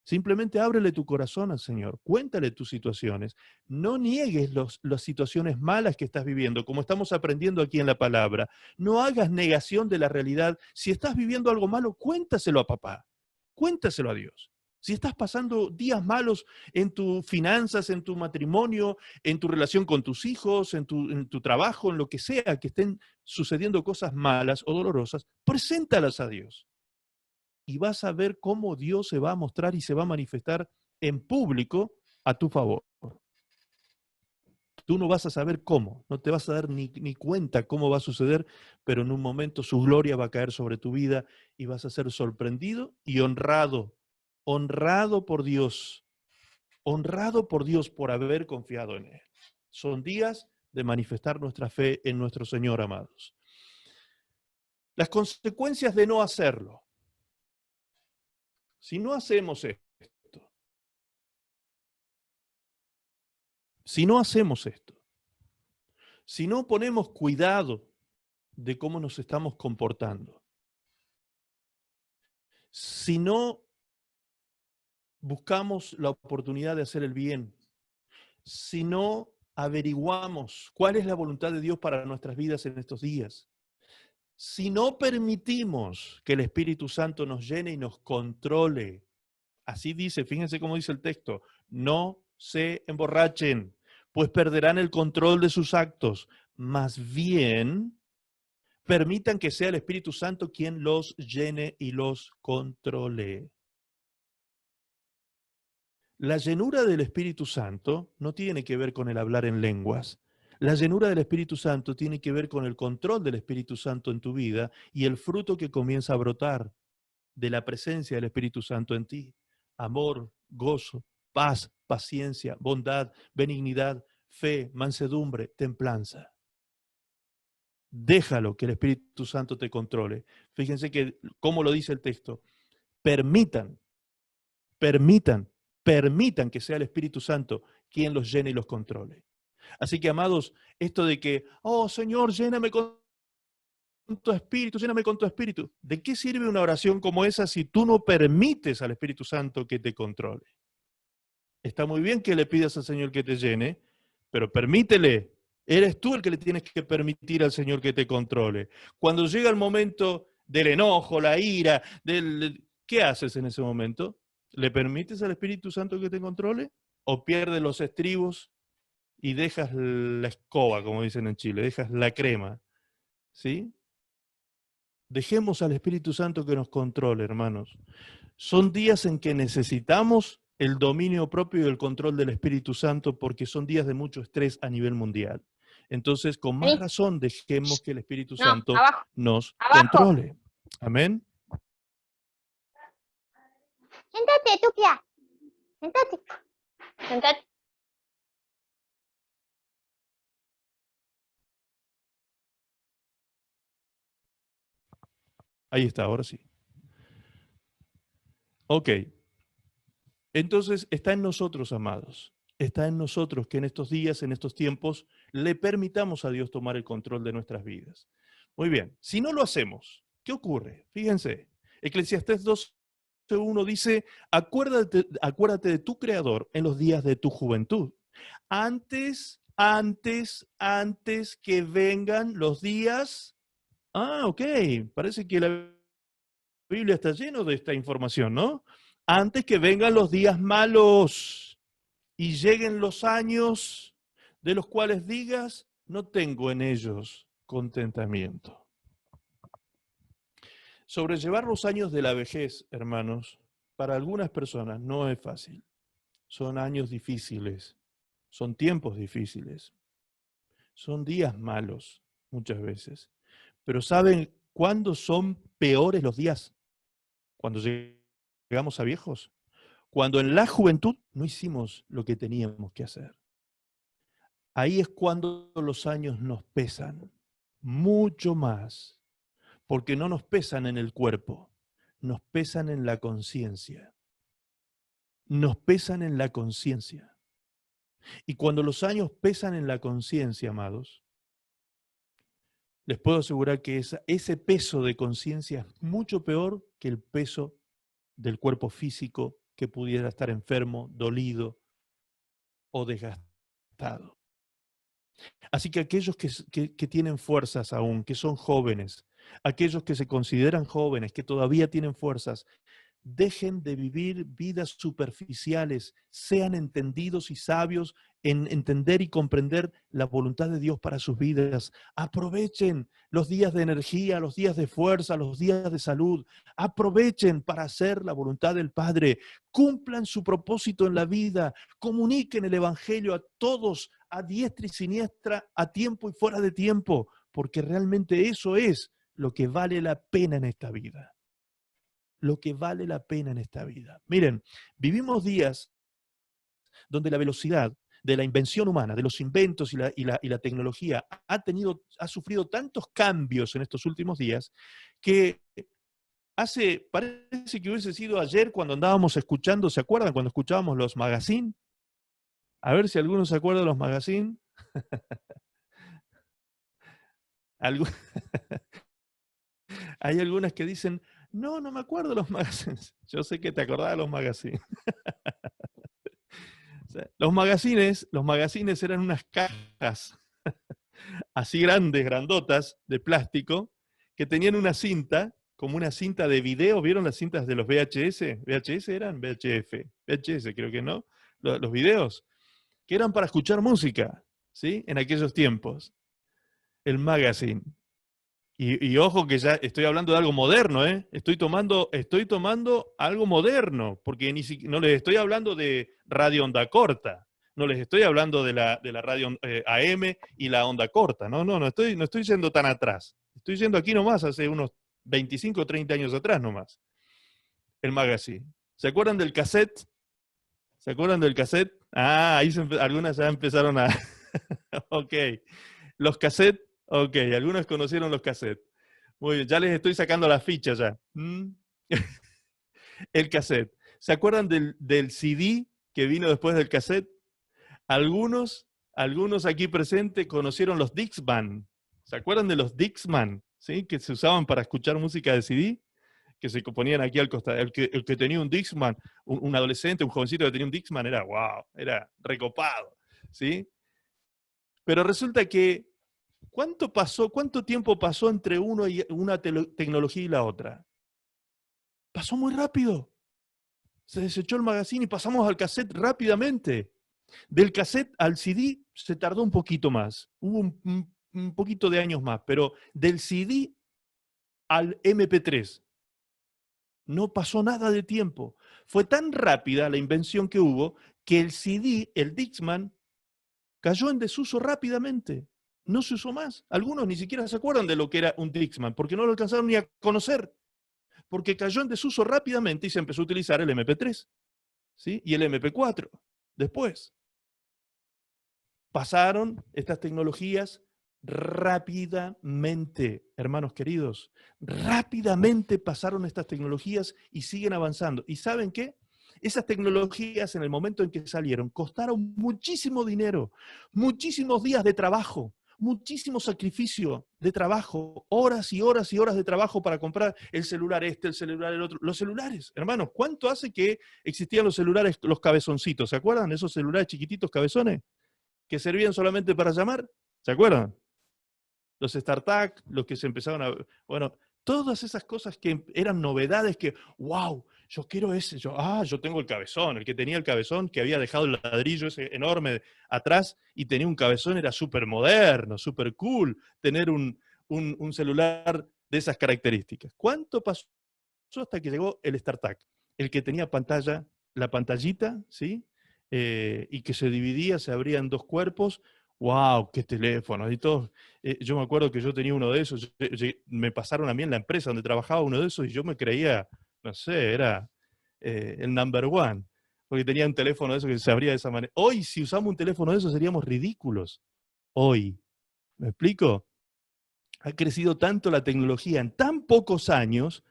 Simplemente ábrele tu corazón al Señor, cuéntale tus situaciones, no niegues las situaciones malas que estás viviendo, como estamos aprendiendo aquí en la palabra. No hagas negación de la realidad. Si estás viviendo algo malo, cuéntaselo a papá, cuéntaselo a Dios. Si estás pasando días malos en tus finanzas, en tu matrimonio, en tu relación con tus hijos, en tu trabajo, en lo que sea, que estén sucediendo cosas malas o dolorosas, preséntalas a Dios. Y vas a ver cómo Dios se va a mostrar y se va a manifestar en público a tu favor. Tú no vas a saber cómo, no te vas a dar ni cuenta cómo va a suceder, pero en un momento su gloria va a caer sobre tu vida y vas a ser sorprendido y honrado, honrado por Dios por haber confiado en Él. Son días de manifestar nuestra fe en nuestro Señor, amados. Las consecuencias de no hacerlo. Si no hacemos esto, si no ponemos cuidado de cómo nos estamos comportando, si no buscamos la oportunidad de hacer el bien, si no averiguamos cuál es la voluntad de Dios para nuestras vidas en estos días, si no permitimos que el Espíritu Santo nos llene y nos controle, así dice, fíjense cómo dice el texto, no se emborrachen, pues perderán el control de sus actos, más bien permitan que sea el Espíritu Santo quien los llene y los controle. La llenura del Espíritu Santo no tiene que ver con el hablar en lenguas. La llenura del Espíritu Santo tiene que ver con el control del Espíritu Santo en tu vida y el fruto que comienza a brotar de la presencia del Espíritu Santo en ti. Amor, gozo, paz, paciencia, bondad, benignidad, fe, mansedumbre, templanza. Déjalo que el Espíritu Santo te controle. Fíjense que, como lo dice el texto, permitan que sea el Espíritu Santo quien los llene y los controle. Así que, amados, esto de que, oh Señor, lléname con tu espíritu, lléname con tu espíritu. ¿De qué sirve una oración como esa si tú no permites al Espíritu Santo que te controle? Está muy bien que le pidas al Señor que te llene, pero permítele. Eres tú el que le tienes que permitir al Señor que te controle. Cuando llega el momento del enojo, la ira, ¿qué haces en ese momento? ¿Le permites al Espíritu Santo que te controle? ¿O pierdes los estribos y dejas la escoba, como dicen en Chile, dejas la crema? ¿Sí? Dejemos al Espíritu Santo que nos controle, hermanos. Son días en que necesitamos el dominio propio y el control del Espíritu Santo porque son días de mucho estrés a nivel mundial. Entonces, con más razón, dejemos que el Espíritu Santo nos controle. Amén. Siéntate, Tukia. Siéntate. Siéntate. Ahí está, ahora sí. Ok. Entonces, está en nosotros, amados. está en nosotros que en estos días, en estos tiempos, le permitamos a Dios tomar el control de nuestras vidas. Muy bien, si no lo hacemos, ¿qué ocurre? Fíjense, Eclesiastés 2:1 dice, acuérdate de tu Creador en los días de tu juventud. Antes que vengan los días. Ok, parece que la Biblia está lleno de esta información, ¿no? Antes que vengan los días malos y lleguen los años de los cuales digas, no tengo en ellos contentamiento. Sobrellevar los años de la vejez, hermanos, para algunas personas no es fácil. Son años difíciles, son tiempos difíciles, son días malos muchas veces. Pero ¿saben cuándo son peores los días? Cuando llegamos a viejos. Cuando en la juventud no hicimos lo que teníamos que hacer. Ahí es cuando los años nos pesan mucho más, porque no nos pesan en el cuerpo, nos pesan en la conciencia. Nos pesan en la conciencia. Y cuando los años pesan en la conciencia, amados, les puedo asegurar que ese peso de conciencia es mucho peor que el peso del cuerpo físico que pudiera estar enfermo, dolido o desgastado. Así que aquellos que tienen fuerzas aún, que son jóvenes, aquellos que se consideran jóvenes, que todavía tienen fuerzas, dejen de vivir vidas superficiales, sean entendidos y sabios en entender y comprender la voluntad de Dios para sus vidas. Aprovechen los días de energía, los días de fuerza, los días de salud. Aprovechen para hacer la voluntad del Padre. Cumplan su propósito en la vida. Comuniquen el Evangelio a todos, a diestra y siniestra, a tiempo y fuera de tiempo, porque realmente eso es lo que vale la pena en esta vida. Lo que vale la pena en esta vida. Miren, vivimos días donde la velocidad de la invención humana, de los inventos y la tecnología ha sufrido tantos cambios en estos últimos días que parece que hubiese sido ayer cuando andábamos escuchando, ¿se acuerdan cuando escuchábamos los magazines? A ver si alguno se acuerda de los magazines. Hay algunas que dicen, no me acuerdo de los magazines. Yo sé que te acordás de los magazines. O sea, los magazines eran unas cajas así grandes, grandotas, de plástico, que tenían una cinta, como una cinta de video. ¿Vieron las cintas de los VHS? ¿VHS eran? VHF. VHS creo que no. Los videos, que eran para escuchar música, ¿sí? En aquellos tiempos. El magazine. Y ojo que ya estoy hablando de algo moderno, ¿eh? Estoy tomando algo moderno, porque no les estoy hablando de radio onda corta, no les estoy hablando de la radio AM y la onda corta, no estoy yendo tan atrás, estoy yendo aquí nomás hace unos 25 o 30 años atrás nomás, el magazine. ¿Se acuerdan del cassette? ¿Se acuerdan del cassette? Ahí algunas ya empezaron a... Ok, los cassettes. Ok, algunos conocieron los cassettes. Muy bien, ya les estoy sacando la ficha ya. El cassette. ¿Se acuerdan del CD que vino después del cassette? Algunos aquí presentes conocieron los Dixman. ¿Se acuerdan de los Dixman? ¿Sí? Que se usaban para escuchar música de CD, que se ponían aquí al costado. El que tenía un Dixman, un adolescente, un jovencito que tenía un Dixman, era wow, era recopado. ¿Sí? Pero resulta que ¿cuánto tiempo pasó entre una tecnología y la otra? Pasó muy rápido. Se desechó el magazine y pasamos al cassette rápidamente. Del cassette al CD se tardó un poquito más. Hubo un poquito de años más, pero del CD al MP3 no pasó nada de tiempo. Fue tan rápida la invención que hubo que el CD, el Dixman, cayó en desuso rápidamente. No se usó más. Algunos ni siquiera se acuerdan de lo que era un Dixman, porque no lo alcanzaron ni a conocer, porque cayó en desuso rápidamente y se empezó a utilizar el MP3, ¿sí? Y el MP4 después. Pasaron estas tecnologías rápidamente, hermanos queridos, rápidamente pasaron estas tecnologías y siguen avanzando. ¿Y saben qué? Esas tecnologías en el momento en que salieron costaron muchísimo dinero, muchísimos días de trabajo, muchísimo sacrificio de trabajo, horas y horas y horas de trabajo para comprar el celular este, el celular el otro. Los celulares, hermanos, ¿cuánto hace que existían los celulares, los cabezoncitos? ¿Se acuerdan de esos celulares chiquititos cabezones que servían solamente para llamar? ¿Se acuerdan? Los StarTAC, los que se empezaron a... Bueno, todas esas cosas que eran novedades que, wow, yo quiero ese, yo tengo el cabezón, el que tenía el cabezón, que había dejado el ladrillo ese enorme atrás y tenía un cabezón, era súper moderno, súper cool, tener un celular de esas características. ¿Cuánto pasó hasta que llegó el StarTAC? El que tenía pantalla, la pantallita, ¿sí? Y que se dividía, se abría en dos cuerpos. ¡Wow! ¡Qué teléfono! Y todo. Yo me acuerdo que yo tenía uno de esos. Me pasaron a mí en la empresa donde trabajaba uno de esos y yo me creía, no sé, era el number one. Porque tenía un teléfono de esos que se abría de esa manera. Hoy, si usamos un teléfono de esos, seríamos ridículos. Hoy. ¿Me explico? Ha crecido tanto la tecnología en tan pocos años,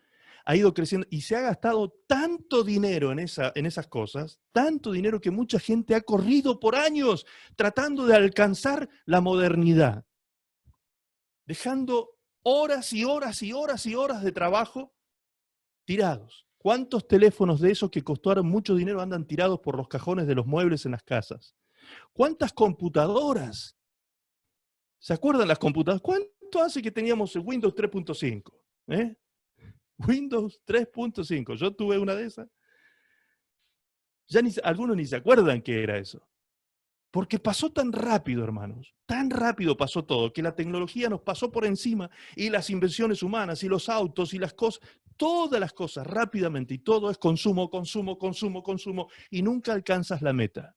ha ido creciendo y se ha gastado tanto dinero en esas cosas, tanto dinero que mucha gente ha corrido por años tratando de alcanzar la modernidad, dejando horas y horas y horas y horas de trabajo tirados. ¿Cuántos teléfonos de esos que costaron mucho dinero andan tirados por los cajones de los muebles en las casas? ¿Cuántas computadoras? ¿Se acuerdan las computadoras? ¿Cuánto hace que teníamos el Windows 3.5? Windows 3.5. Yo tuve una de esas. Ya algunos ni se acuerdan qué era eso. Porque pasó tan rápido, hermanos. Tan rápido pasó todo, que la tecnología nos pasó por encima y las invenciones humanas y los autos y las cosas, todas las cosas rápidamente. Y todo es consumo, consumo, consumo, consumo. Y nunca alcanzas la meta.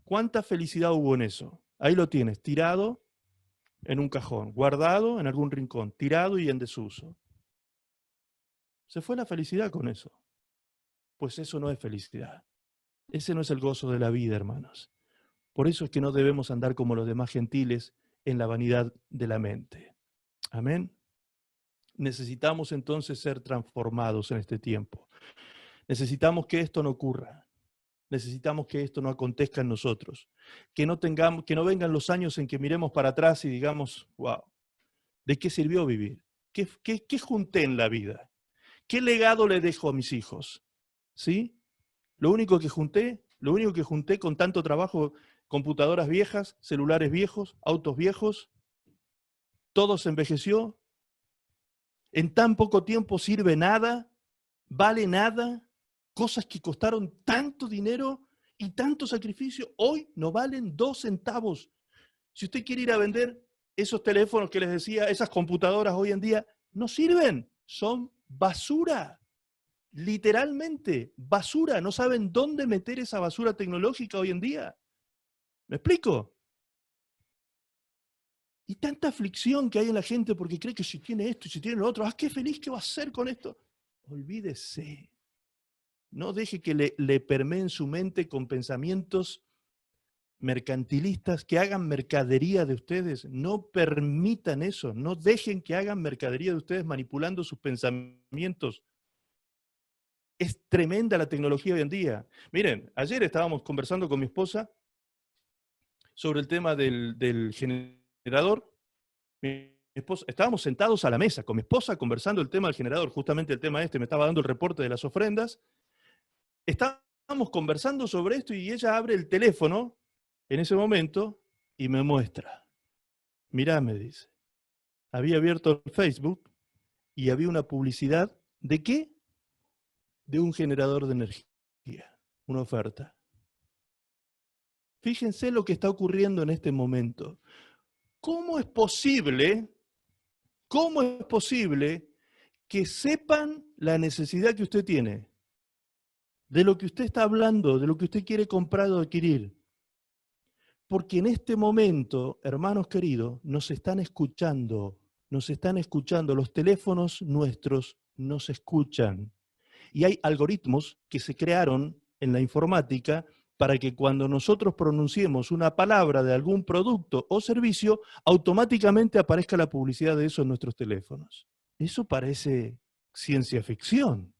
¿Cuánta felicidad hubo en eso? Ahí lo tienes, tirado en un cajón, guardado en algún rincón, tirado y en desuso. Se fue la felicidad con eso. Pues eso no es felicidad. Ese no es el gozo de la vida, hermanos. Por eso es que no debemos andar como los demás gentiles en la vanidad de la mente. Amén. Necesitamos entonces ser transformados en este tiempo. Necesitamos que esto no ocurra. Necesitamos que esto no acontezca en nosotros. Que no vengan los años en que miremos para atrás y digamos, wow, ¿de qué sirvió vivir? ¿Qué junté en la vida? ¿Qué legado le dejo a mis hijos? ¿Sí? Lo único que junté con tanto trabajo, computadoras viejas, celulares viejos, autos viejos, todo se envejeció. En tan poco tiempo sirve nada, vale nada. Cosas que costaron tanto dinero y tanto sacrificio, hoy no valen 2 centavos. Si usted quiere ir a vender esos teléfonos que les decía, esas computadoras hoy en día, no sirven, son basura. Literalmente, basura. No saben dónde meter esa basura tecnológica hoy en día. ¿Me explico? Y tanta aflicción que hay en la gente porque cree que si tiene esto y si tiene lo otro, qué feliz que va a ser con esto. Olvídese. No deje que le permeen su mente con pensamientos mercantilistas que hagan mercadería de ustedes. No permitan eso. No dejen que hagan mercadería de ustedes manipulando sus pensamientos. Es tremenda la tecnología hoy en día. Miren, ayer estábamos conversando con mi esposa sobre el tema del generador. Estábamos sentados a la mesa con mi esposa conversando el tema del generador, justamente el tema me estaba dando el reporte de las ofrendas. Estábamos conversando sobre esto y ella abre el teléfono en ese momento y me muestra. Mirá, me dice. Había abierto el Facebook y había una publicidad ¿de qué? De un generador de energía, una oferta. Fíjense lo que está ocurriendo en este momento. ¿Cómo es posible que sepan la necesidad que usted tiene? De lo que usted está hablando, de lo que usted quiere comprar o adquirir. Porque en este momento, hermanos queridos, nos están escuchando, los teléfonos nuestros nos escuchan. Y hay algoritmos que se crearon en la informática para que cuando nosotros pronunciemos una palabra de algún producto o servicio, automáticamente aparezca la publicidad de eso en nuestros teléfonos. Eso parece ciencia ficción.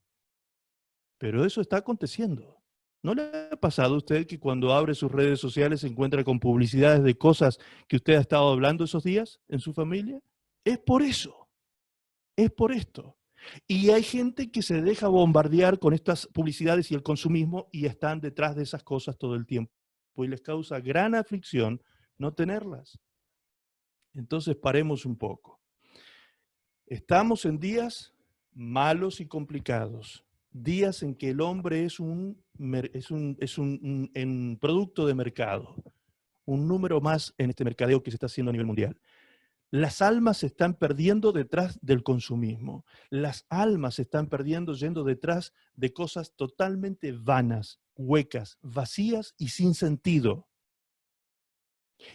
Pero eso está aconteciendo. ¿No le ha pasado a usted que cuando abre sus redes sociales se encuentra con publicidades de cosas que usted ha estado hablando esos días en su familia? Es por eso, es por esto. Y hay gente que se deja bombardear con estas publicidades y el consumismo y están detrás de esas cosas todo el tiempo. Pues les causa gran aflicción no tenerlas. Entonces paremos un poco. Estamos en días malos y complicados. Días en que el hombre es un producto de mercado, un número más en este mercadeo que se está haciendo a nivel mundial. Las almas se están perdiendo detrás del consumismo. Las almas se están perdiendo yendo detrás de cosas totalmente vanas, huecas, vacías y sin sentido.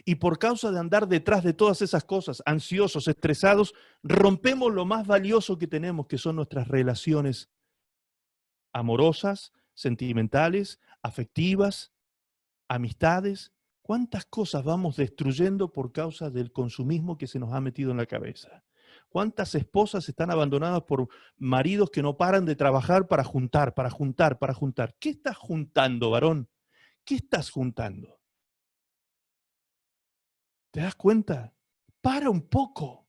Y por causa de andar detrás de todas esas cosas, ansiosos, estresados, rompemos lo más valioso que tenemos, que son nuestras relaciones amorosas, sentimentales, afectivas, amistades. ¿Cuántas cosas vamos destruyendo por causa del consumismo que se nos ha metido en la cabeza? ¿Cuántas esposas están abandonadas por maridos que no paran de trabajar para juntar, para juntar, para juntar? ¿Qué estás juntando, varón? ¿Qué estás juntando? ¿Te das cuenta? Para un poco.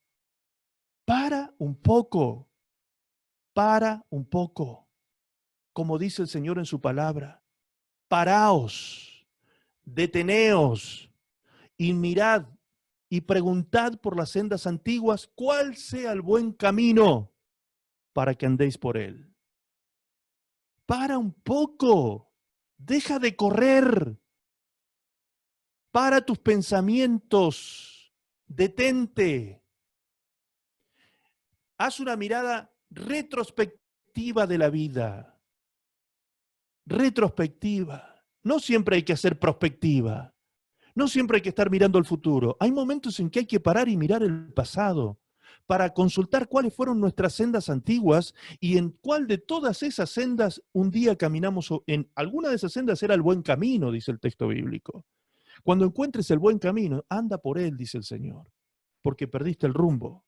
Para un poco. Para un poco. Como dice el Señor en su palabra. Paraos. Deteneos. Y mirad y preguntad por las sendas antiguas cuál sea el buen camino para que andéis por él. Para un poco. Deja de correr. Para tus pensamientos. Detente. Haz una mirada retrospectiva de la vida. Retrospectiva. No siempre hay que hacer prospectiva. No siempre hay que estar mirando el futuro. Hay momentos en que hay que parar y mirar el pasado para consultar cuáles fueron nuestras sendas antiguas y en cuál de todas esas sendas un día caminamos. En alguna de esas sendas era el buen camino, dice el texto bíblico. Cuando encuentres el buen camino, anda por él, dice el Señor, porque perdiste el rumbo.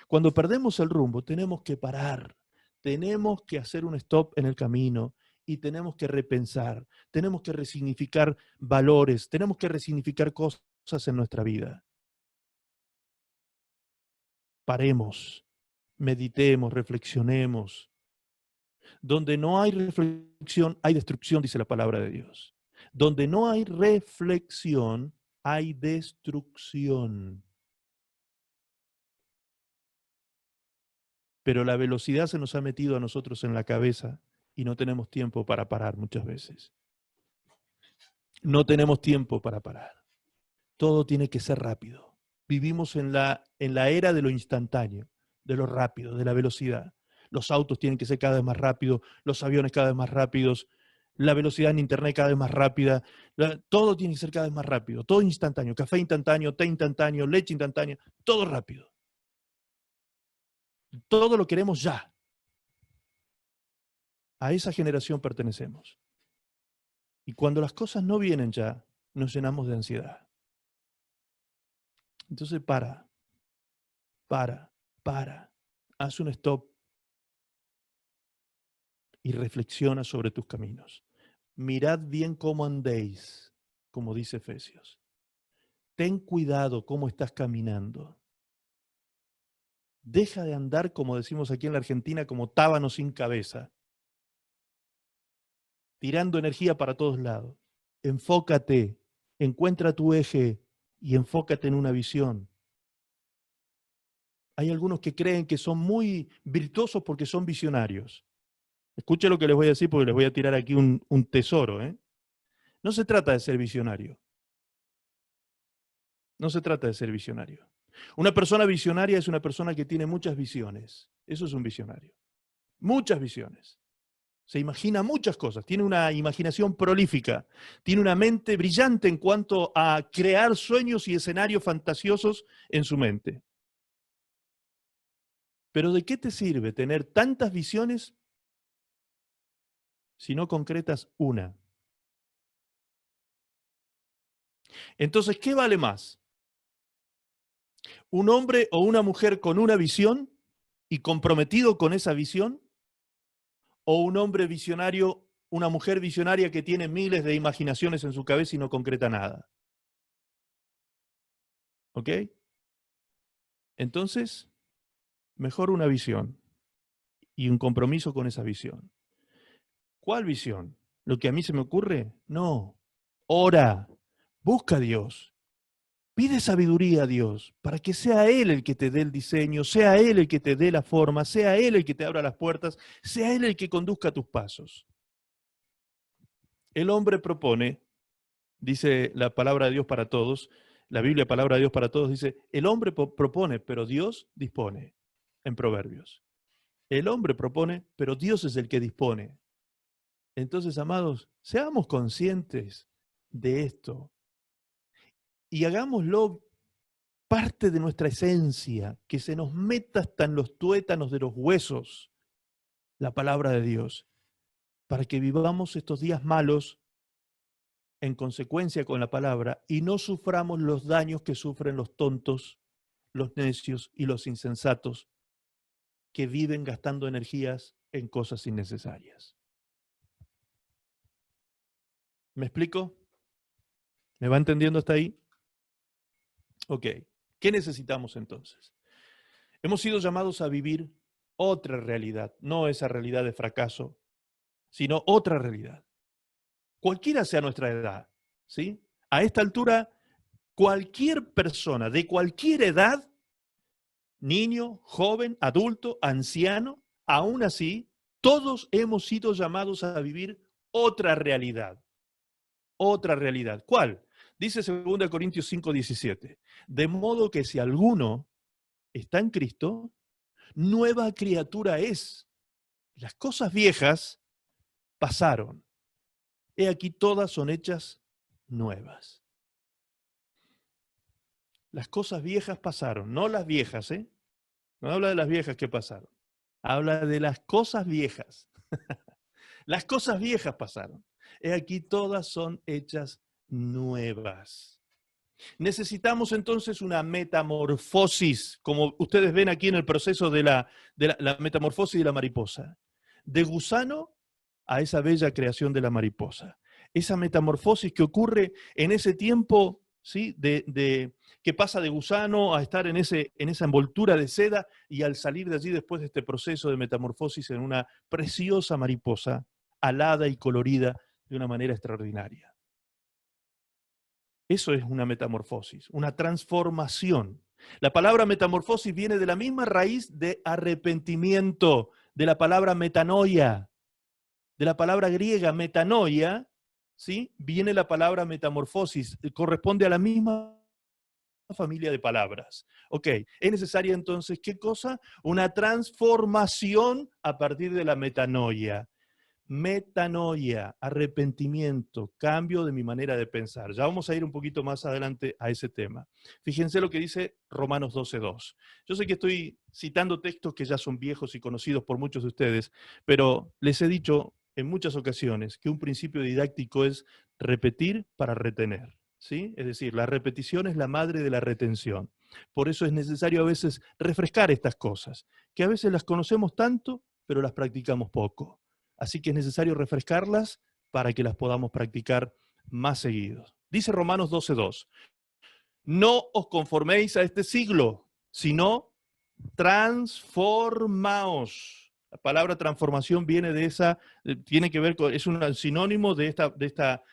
Cuando perdemos el rumbo, tenemos que parar, tenemos que hacer un stop en el camino y tenemos que repensar, tenemos que resignificar valores, tenemos que resignificar cosas en nuestra vida. Paremos, meditemos, reflexionemos. Donde no hay reflexión, hay destrucción, dice la palabra de Dios. Donde no hay reflexión, hay destrucción. Pero la velocidad se nos ha metido a nosotros en la cabeza y no tenemos tiempo para parar muchas veces. No tenemos tiempo para parar. Todo tiene que ser rápido. Vivimos en la era de lo instantáneo, de lo rápido, de la velocidad. Los autos tienen que ser cada vez más rápidos, los aviones cada vez más rápidos, la velocidad en internet cada vez más rápida, todo tiene que ser cada vez más rápido, todo instantáneo, café instantáneo, té instantáneo, leche instantánea, todo rápido. Todo lo queremos ya. A esa generación pertenecemos. Y cuando las cosas no vienen ya, nos llenamos de ansiedad. Entonces para. Haz un stop y reflexiona sobre tus caminos. Mirad bien cómo andéis, como dice Efesios. Ten cuidado cómo estás caminando. Deja de andar, como decimos aquí en la Argentina, como tábano sin cabeza, tirando energía para todos lados. Enfócate, encuentra tu eje y enfócate en una visión. Hay algunos que creen que son muy virtuosos porque son visionarios. Escuche lo que les voy a decir porque les voy a tirar aquí un tesoro. No se trata de ser visionario. No se trata de ser visionario. Una persona visionaria es una persona que tiene muchas visiones. Eso es un visionario. Muchas visiones. Se imagina muchas cosas. Tiene una imaginación prolífica. Tiene una mente brillante en cuanto a crear sueños y escenarios fantasiosos en su mente. Pero ¿de qué te sirve tener tantas visiones si no concretas una? Entonces, ¿qué vale más? ¿Un hombre o una mujer con una visión y comprometido con esa visión? o un hombre visionario, una mujer visionaria que tiene miles de imaginaciones en su cabeza y no concreta nada. ¿Ok? Entonces, mejor una visión y un compromiso con esa visión. ¿Cuál visión? ¿Lo que a mí se me ocurre? No. Ora, busca a Dios, pide sabiduría a Dios para que sea Él el que te dé el diseño, sea Él el que te dé la forma, sea Él el que te abra las puertas, sea Él el que conduzca tus pasos. El hombre propone, dice la palabra de Dios para todos, la Biblia, palabra de Dios para todos, dice, el hombre propone, pero Dios dispone, en Proverbios. El hombre propone, pero Dios es el que dispone. Entonces, amados, seamos conscientes de esto y hagámoslo parte de nuestra esencia, que se nos meta hasta en los tuétanos de los huesos la palabra de Dios, para que vivamos estos días malos en consecuencia con la palabra y no suframos los daños que sufren los tontos, los necios y los insensatos que viven gastando energías en cosas innecesarias. ¿Me explico? ¿Me va entendiendo hasta ahí? Ok. ¿Qué necesitamos entonces? Hemos sido llamados a vivir otra realidad, no esa realidad de fracaso, sino otra realidad. Cualquiera sea nuestra edad, ¿sí? A esta altura, cualquier persona de cualquier edad, niño, joven, adulto, anciano, aún así, todos hemos sido llamados a vivir otra realidad. Otra realidad. ¿Cuál? Dice 2 Corintios 5:17. De modo que si alguno está en Cristo, nueva criatura es. Las cosas viejas pasaron. He aquí todas son hechas nuevas. Las cosas viejas pasaron, no las viejas, ¿eh? No habla de las viejas que pasaron. Habla de las cosas viejas. Las cosas viejas pasaron. He aquí todas son hechas nuevas. Necesitamos entonces una metamorfosis, como ustedes ven aquí en el proceso de la metamorfosis de la mariposa. De gusano a esa bella creación de la mariposa. Esa metamorfosis que ocurre en ese tiempo, ¿sí? Que pasa de gusano a estar en esa envoltura de seda y al salir de allí después de este proceso de metamorfosis en una preciosa mariposa, alada y colorida de una manera extraordinaria. Eso es una metamorfosis, una transformación. La palabra metamorfosis viene de la misma raíz de arrepentimiento, de la palabra metanoia. De la palabra griega metanoia, ¿sí? Viene la palabra metamorfosis, corresponde a la misma familia de palabras. Ok, es necesaria entonces, ¿qué cosa? Una transformación a partir de la metanoia. Metanoia, arrepentimiento, cambio de mi manera de pensar. Ya vamos a ir un poquito más adelante a ese tema. Fíjense lo que dice Romanos 12:2. Yo sé que estoy citando textos que ya son viejos y conocidos por muchos de ustedes, pero les he dicho en muchas ocasiones que un principio didáctico es repetir para retener, ¿sí? Es decir, la repetición es la madre de la retención. Por eso es necesario a veces refrescar estas cosas, que a veces las conocemos tanto, pero las practicamos poco. Así que es necesario refrescarlas para que las podamos practicar más seguidos. Dice Romanos 12:2, no os conforméis a este siglo, sino transformaos. La palabra transformación viene de esa, tiene que ver con, es un sinónimo de esta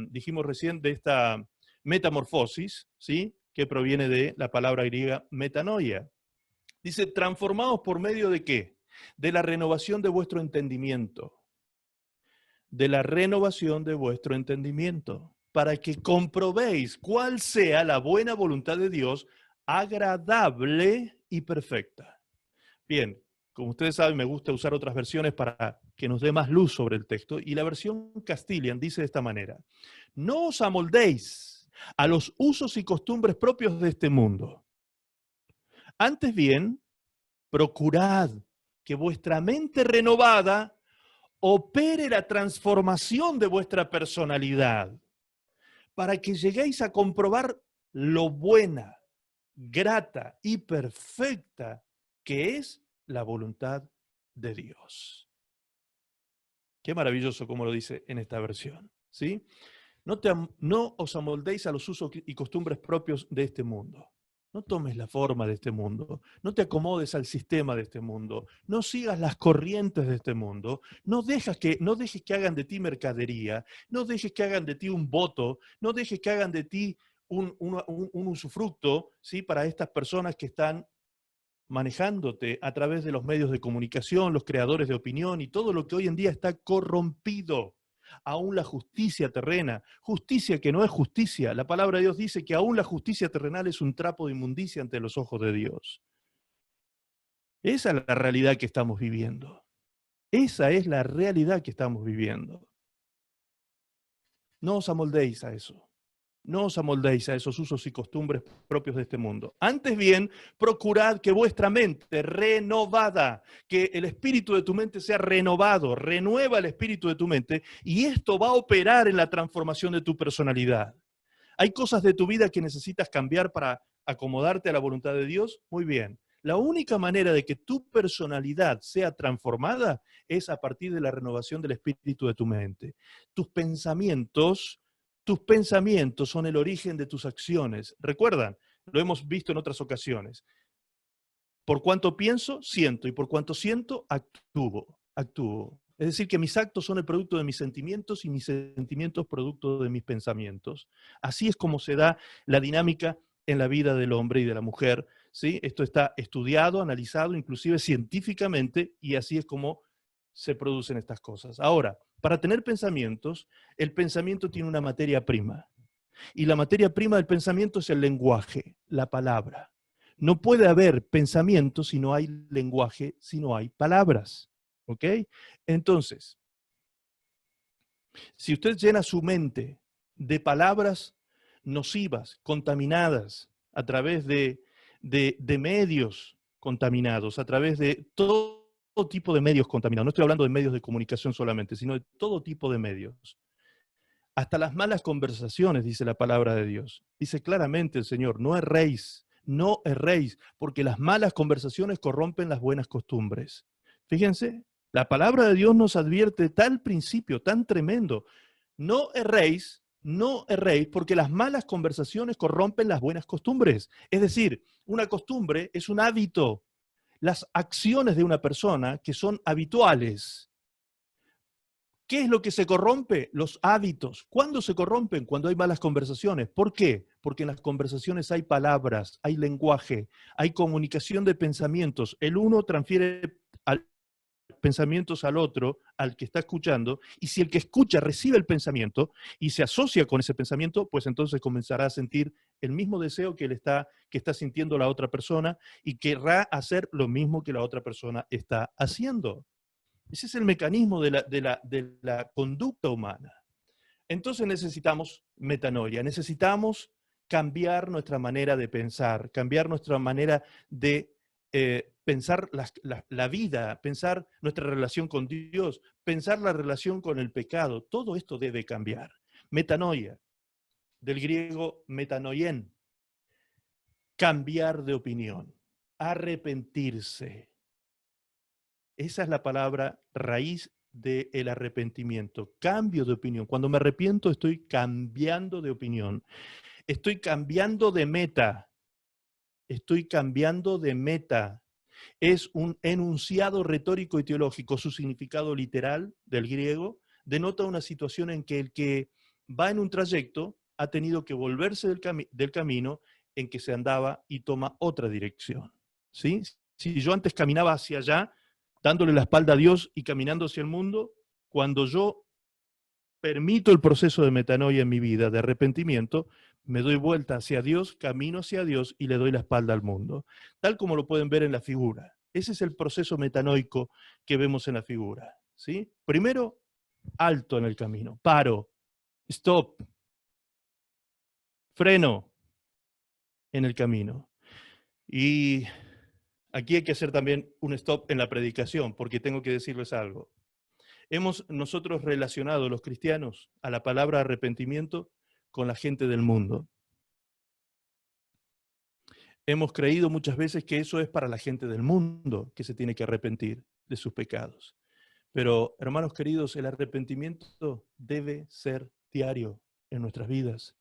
dijimos recién, de esta metamorfosis, ¿sí? Que proviene de la palabra griega metanoia. Dice, transformaos por medio de ¿qué? De la renovación de vuestro entendimiento. De la renovación de vuestro entendimiento, para que comprobéis cuál sea la buena voluntad de Dios, agradable y perfecta. Bien, como ustedes saben, me gusta usar otras versiones para que nos dé más luz sobre el texto, y la versión Castilian dice de esta manera, no os amoldéis a los usos y costumbres propios de este mundo. Antes bien, procurad que vuestra mente renovada opere la transformación de vuestra personalidad para que lleguéis a comprobar lo buena, grata y perfecta que es la voluntad de Dios. Qué maravilloso como lo dice en esta versión, ¿sí? No os amoldéis a los usos y costumbres propios de este mundo. No tomes la forma de este mundo. No te acomodes al sistema de este mundo. No sigas las corrientes de este mundo. No dejes que hagan de ti mercadería. No dejes que hagan de ti un voto. No dejes que hagan de ti un usufructo, ¿sí? Para estas personas que están manejándote a través de los medios de comunicación, los creadores de opinión y todo lo que hoy en día está corrompido. Aún la justicia terrena, justicia que no es justicia. La palabra de Dios dice que aún la justicia terrenal es un trapo de inmundicia ante los ojos de Dios. Esa es la realidad que estamos viviendo. Esa es la realidad que estamos viviendo. No os amoldéis a eso. No os amoldéis a esos usos y costumbres propios de este mundo. Antes bien, procurad que vuestra mente renovada, que el espíritu de tu mente sea renovado, renueva el espíritu de tu mente, y esto va a operar en la transformación de tu personalidad. ¿Hay cosas de tu vida que necesitas cambiar para acomodarte a la voluntad de Dios? Muy bien. La única manera de que tu personalidad sea transformada es a partir de la renovación del espíritu de tu mente. Tus pensamientos son el origen de tus acciones. ¿Recuerdan? Lo hemos visto en otras ocasiones. Por cuanto pienso, siento, y por cuanto siento, actúo. Es decir, que mis actos son el producto de mis sentimientos y mis sentimientos producto de mis pensamientos. Así es como se da la dinámica en la vida del hombre y de la mujer, ¿sí? Esto está estudiado, analizado, inclusive científicamente, y así es como se producen estas cosas. Ahora, para tener pensamientos, el pensamiento tiene una materia prima. Y la materia prima del pensamiento es el lenguaje, la palabra. No puede haber pensamiento si no hay lenguaje, si no hay palabras. ¿Ok? Entonces, si usted llena su mente de palabras nocivas, contaminadas, a través de medios contaminados, a través de todo tipo de medios contaminados, no estoy hablando de medios de comunicación solamente, sino de todo tipo de medios. Hasta las malas conversaciones, dice la palabra de Dios. Dice claramente el Señor, no erréis, porque las malas conversaciones corrompen las buenas costumbres. Fíjense, la palabra de Dios nos advierte tal principio tan tremendo. No erréis, porque las malas conversaciones corrompen las buenas costumbres. Es decir, una costumbre es un hábito. Las acciones de una persona que son habituales. ¿Qué es lo que se corrompe? Los hábitos. ¿Cuándo se corrompen? Cuando hay malas conversaciones. ¿Por qué? Porque en las conversaciones hay palabras, hay lenguaje, hay comunicación de pensamientos. El uno transfiere pensamientos al otro, al que está escuchando, y si el que escucha recibe el pensamiento y se asocia con ese pensamiento, pues entonces comenzará a sentir el mismo deseo que está sintiendo la otra persona y querrá hacer lo mismo que la otra persona está haciendo. Ese es el mecanismo de la conducta humana. Entonces necesitamos metanoia, necesitamos cambiar nuestra manera de pensar, cambiar nuestra manera de pensar la vida, pensar nuestra relación con Dios, pensar la relación con el pecado. Todo esto debe cambiar. Metanoia, del griego metanoien, cambiar de opinión, arrepentirse. Esa es la palabra raíz del arrepentimiento, cambio de opinión. Cuando me arrepiento estoy cambiando de opinión, estoy cambiando de meta, Es un enunciado retórico y teológico. Su significado literal del griego denota una situación en que el que va en un trayecto ha tenido que volverse del camino en que se andaba y toma otra dirección. ¿Sí? Si yo antes caminaba hacia allá, dándole la espalda a Dios y caminando hacia el mundo, cuando yo permito el proceso de metanoia en mi vida, de arrepentimiento, me doy vuelta hacia Dios, camino hacia Dios y le doy la espalda al mundo. Tal como lo pueden ver en la figura. Ese es el proceso metanoico que vemos en la figura. ¿Sí? Primero, alto en el camino, paro, stop, freno en el camino. Y aquí hay que hacer también un stop en la predicación, porque tengo que decirles algo. Hemos nosotros relacionado, los cristianos, a la palabra arrepentimiento con la gente del mundo. Hemos creído muchas veces que eso es para la gente del mundo, que se tiene que arrepentir de sus pecados. Pero, hermanos queridos, el arrepentimiento debe ser diario en nuestras vidas.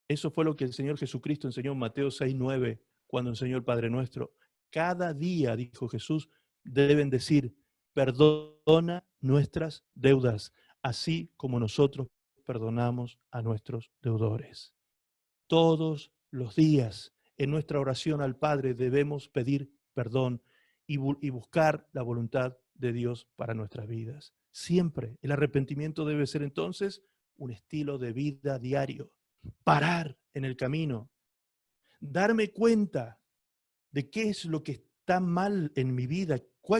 Eso fue lo que el Señor Jesucristo enseñó en Mateo 6:9, cuando enseñó el Padre Nuestro. Cada día, dijo Jesús, deben decir, perdona nuestras deudas, así como nosotros perdonamos a nuestros deudores. Todos los días en nuestra oración al Padre debemos pedir perdón y buscar la voluntad de Dios para nuestras vidas. Siempre el arrepentimiento debe ser entonces un estilo de vida diario. Parar en el camino, darme cuenta de qué es lo que está mal en mi vida,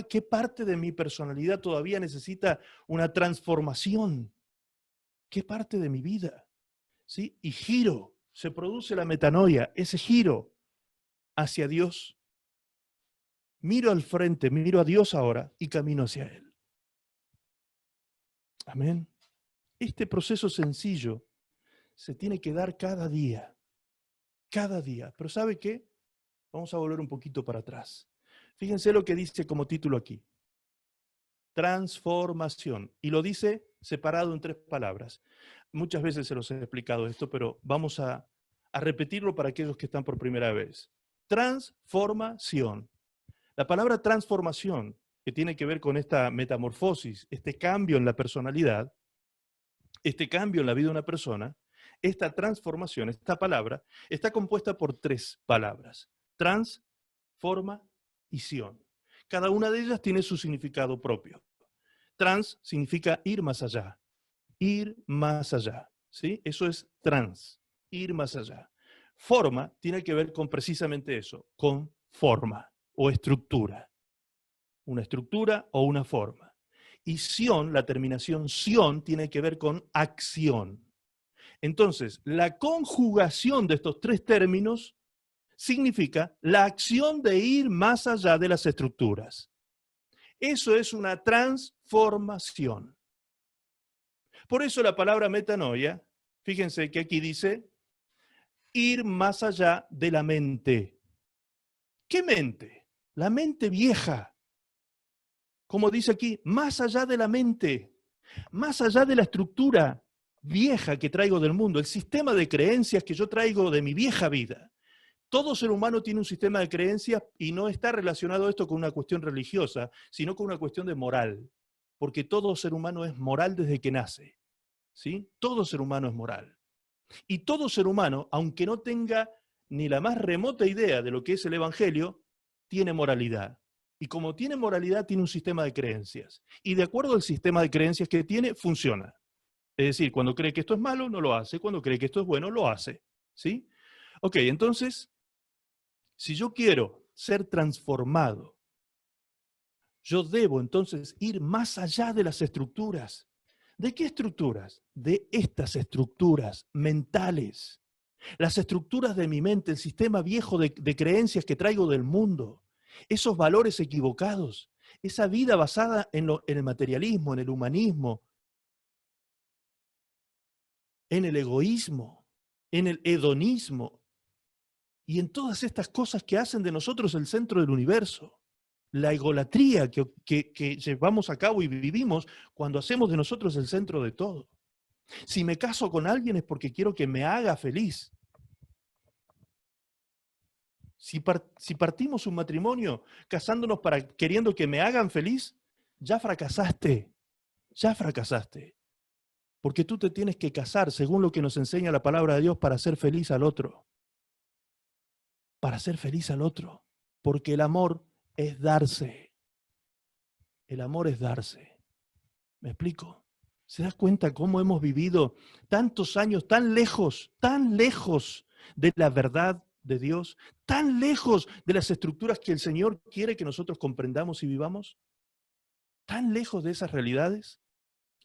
qué parte de mi personalidad todavía necesita una transformación, qué parte de mi vida, ¿sí? Y giro, se produce la metanoia, ese giro hacia Dios. Miro al frente, miro a Dios ahora y camino hacia Él. Amén. Este proceso sencillo se tiene que dar cada día. Cada día. Pero ¿sabe qué? Vamos a volver un poquito para atrás. Fíjense lo que dice como título aquí. Transformación. Y lo dice separado en 3 palabras. Muchas veces se los he explicado esto, pero vamos a repetirlo para aquellos que están por primera vez. Transformación. La palabra transformación, que tiene que ver con esta metamorfosis, este cambio en la personalidad, este cambio en la vida de una persona, esta transformación, esta palabra, está compuesta por 3 palabras. Trans, forma y sion. Cada una de ellas tiene su significado propio. Trans significa ir más allá. Ir más allá. ¿Sí? Eso es trans. Ir más allá. Forma tiene que ver con precisamente eso, con forma o estructura. Una estructura o una forma. Y sion, la terminación sion, tiene que ver con acción. Entonces, la conjugación de estos 3 términos significa la acción de ir más allá de las estructuras. Eso es una transformación. Por eso la palabra metanoia, fíjense que aquí dice, ir más allá de la mente. ¿Qué mente? La mente vieja. Como dice aquí, más allá de la mente, más allá de la estructura vieja que traigo del mundo, el sistema de creencias que yo traigo de mi vieja vida. Todo ser humano tiene un sistema de creencias y no está relacionado esto con una cuestión religiosa, sino con una cuestión de moral. Porque todo ser humano es moral desde que nace. ¿Sí? Todo ser humano es moral. Y todo ser humano, aunque no tenga ni la más remota idea de lo que es el Evangelio, tiene moralidad. Y como tiene moralidad, tiene un sistema de creencias. Y de acuerdo al sistema de creencias que tiene, funciona. Es decir, cuando cree que esto es malo, no lo hace. Cuando cree que esto es bueno, lo hace. ¿Sí? Ok, entonces, si yo quiero ser transformado, yo debo entonces ir más allá de las estructuras. ¿De qué estructuras? De estas estructuras mentales. Las estructuras de mi mente, el sistema viejo de creencias que traigo del mundo. Esos valores equivocados. Esa vida basada en el materialismo, en el humanismo, en el egoísmo, en el hedonismo y en todas estas cosas que hacen de nosotros el centro del universo. La egolatría que llevamos a cabo y vivimos cuando hacemos de nosotros el centro de todo. Si me caso con alguien es porque quiero que me haga feliz. Si partimos un matrimonio casándonos queriendo que me hagan feliz, ya fracasaste, ya fracasaste. Porque tú te tienes que casar según lo que nos enseña la palabra de Dios para ser feliz al otro. Para ser feliz al otro. Porque el amor es darse. El amor es darse. ¿Me explico? ¿Se da cuenta cómo hemos vivido tantos años tan lejos de la verdad de Dios, tan lejos de las estructuras que el Señor quiere que nosotros comprendamos y vivamos? ¿Tan lejos de esas realidades?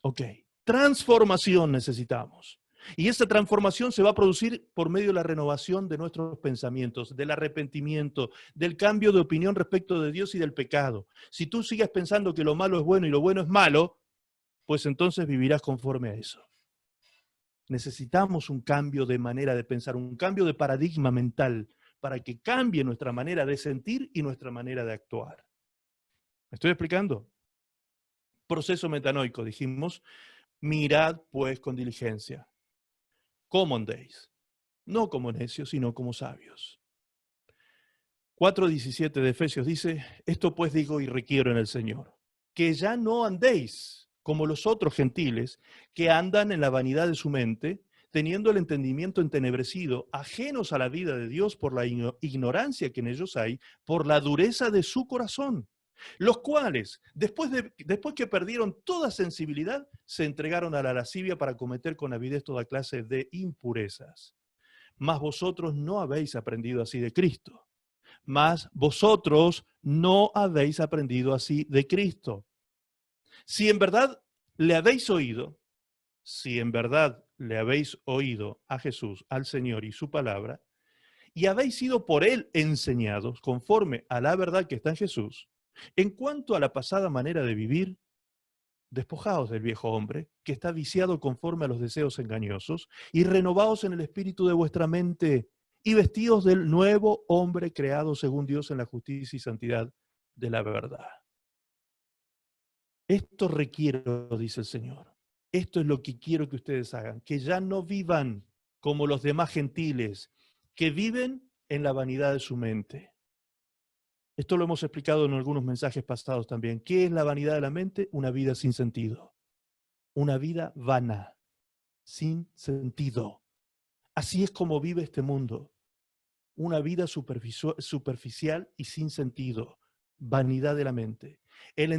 Ok, transformación necesitamos. Y esa transformación se va a producir por medio de la renovación de nuestros pensamientos, del arrepentimiento, del cambio de opinión respecto de Dios y del pecado. Si tú sigues pensando que lo malo es bueno y lo bueno es malo, pues entonces vivirás conforme a eso. Necesitamos un cambio de manera de pensar, un cambio de paradigma mental para que cambie nuestra manera de sentir y nuestra manera de actuar. ¿Me estoy explicando? Proceso metanoico, dijimos, mirad pues con diligencia. ¿Cómo andéis? No como necios, sino como sabios. 4:17 de Efesios dice, esto pues digo y requiero en el Señor, que ya no andéis como los otros gentiles que andan en la vanidad de su mente, teniendo el entendimiento entenebrecido, ajenos a la vida de Dios por la ignorancia que en ellos hay, por la dureza de su corazón, los cuales, después que perdieron toda sensibilidad, se entregaron a la lascivia para cometer con avidez toda clase de impurezas. Mas vosotros no habéis aprendido así de Cristo. Mas vosotros no habéis aprendido así de Cristo. Si en verdad le habéis oído, si en verdad le habéis oído a Jesús, al Señor y su palabra, y habéis sido por él enseñados conforme a la verdad que está en Jesús, en cuanto a la pasada manera de vivir, despojaos del viejo hombre, que está viciado conforme a los deseos engañosos, y renovaos en el espíritu de vuestra mente, y vestíos del nuevo hombre creado según Dios en la justicia y santidad de la verdad. Esto requiero, dice el Señor. Esto es lo que quiero que ustedes hagan, que ya no vivan como los demás gentiles, que viven en la vanidad de su mente. Esto lo hemos explicado en algunos mensajes pasados también. ¿Qué es la vanidad de la mente? Una vida sin sentido. Una vida vana, sin sentido. Así es como vive este mundo. Una vida superficial y sin sentido. Vanidad de la mente. El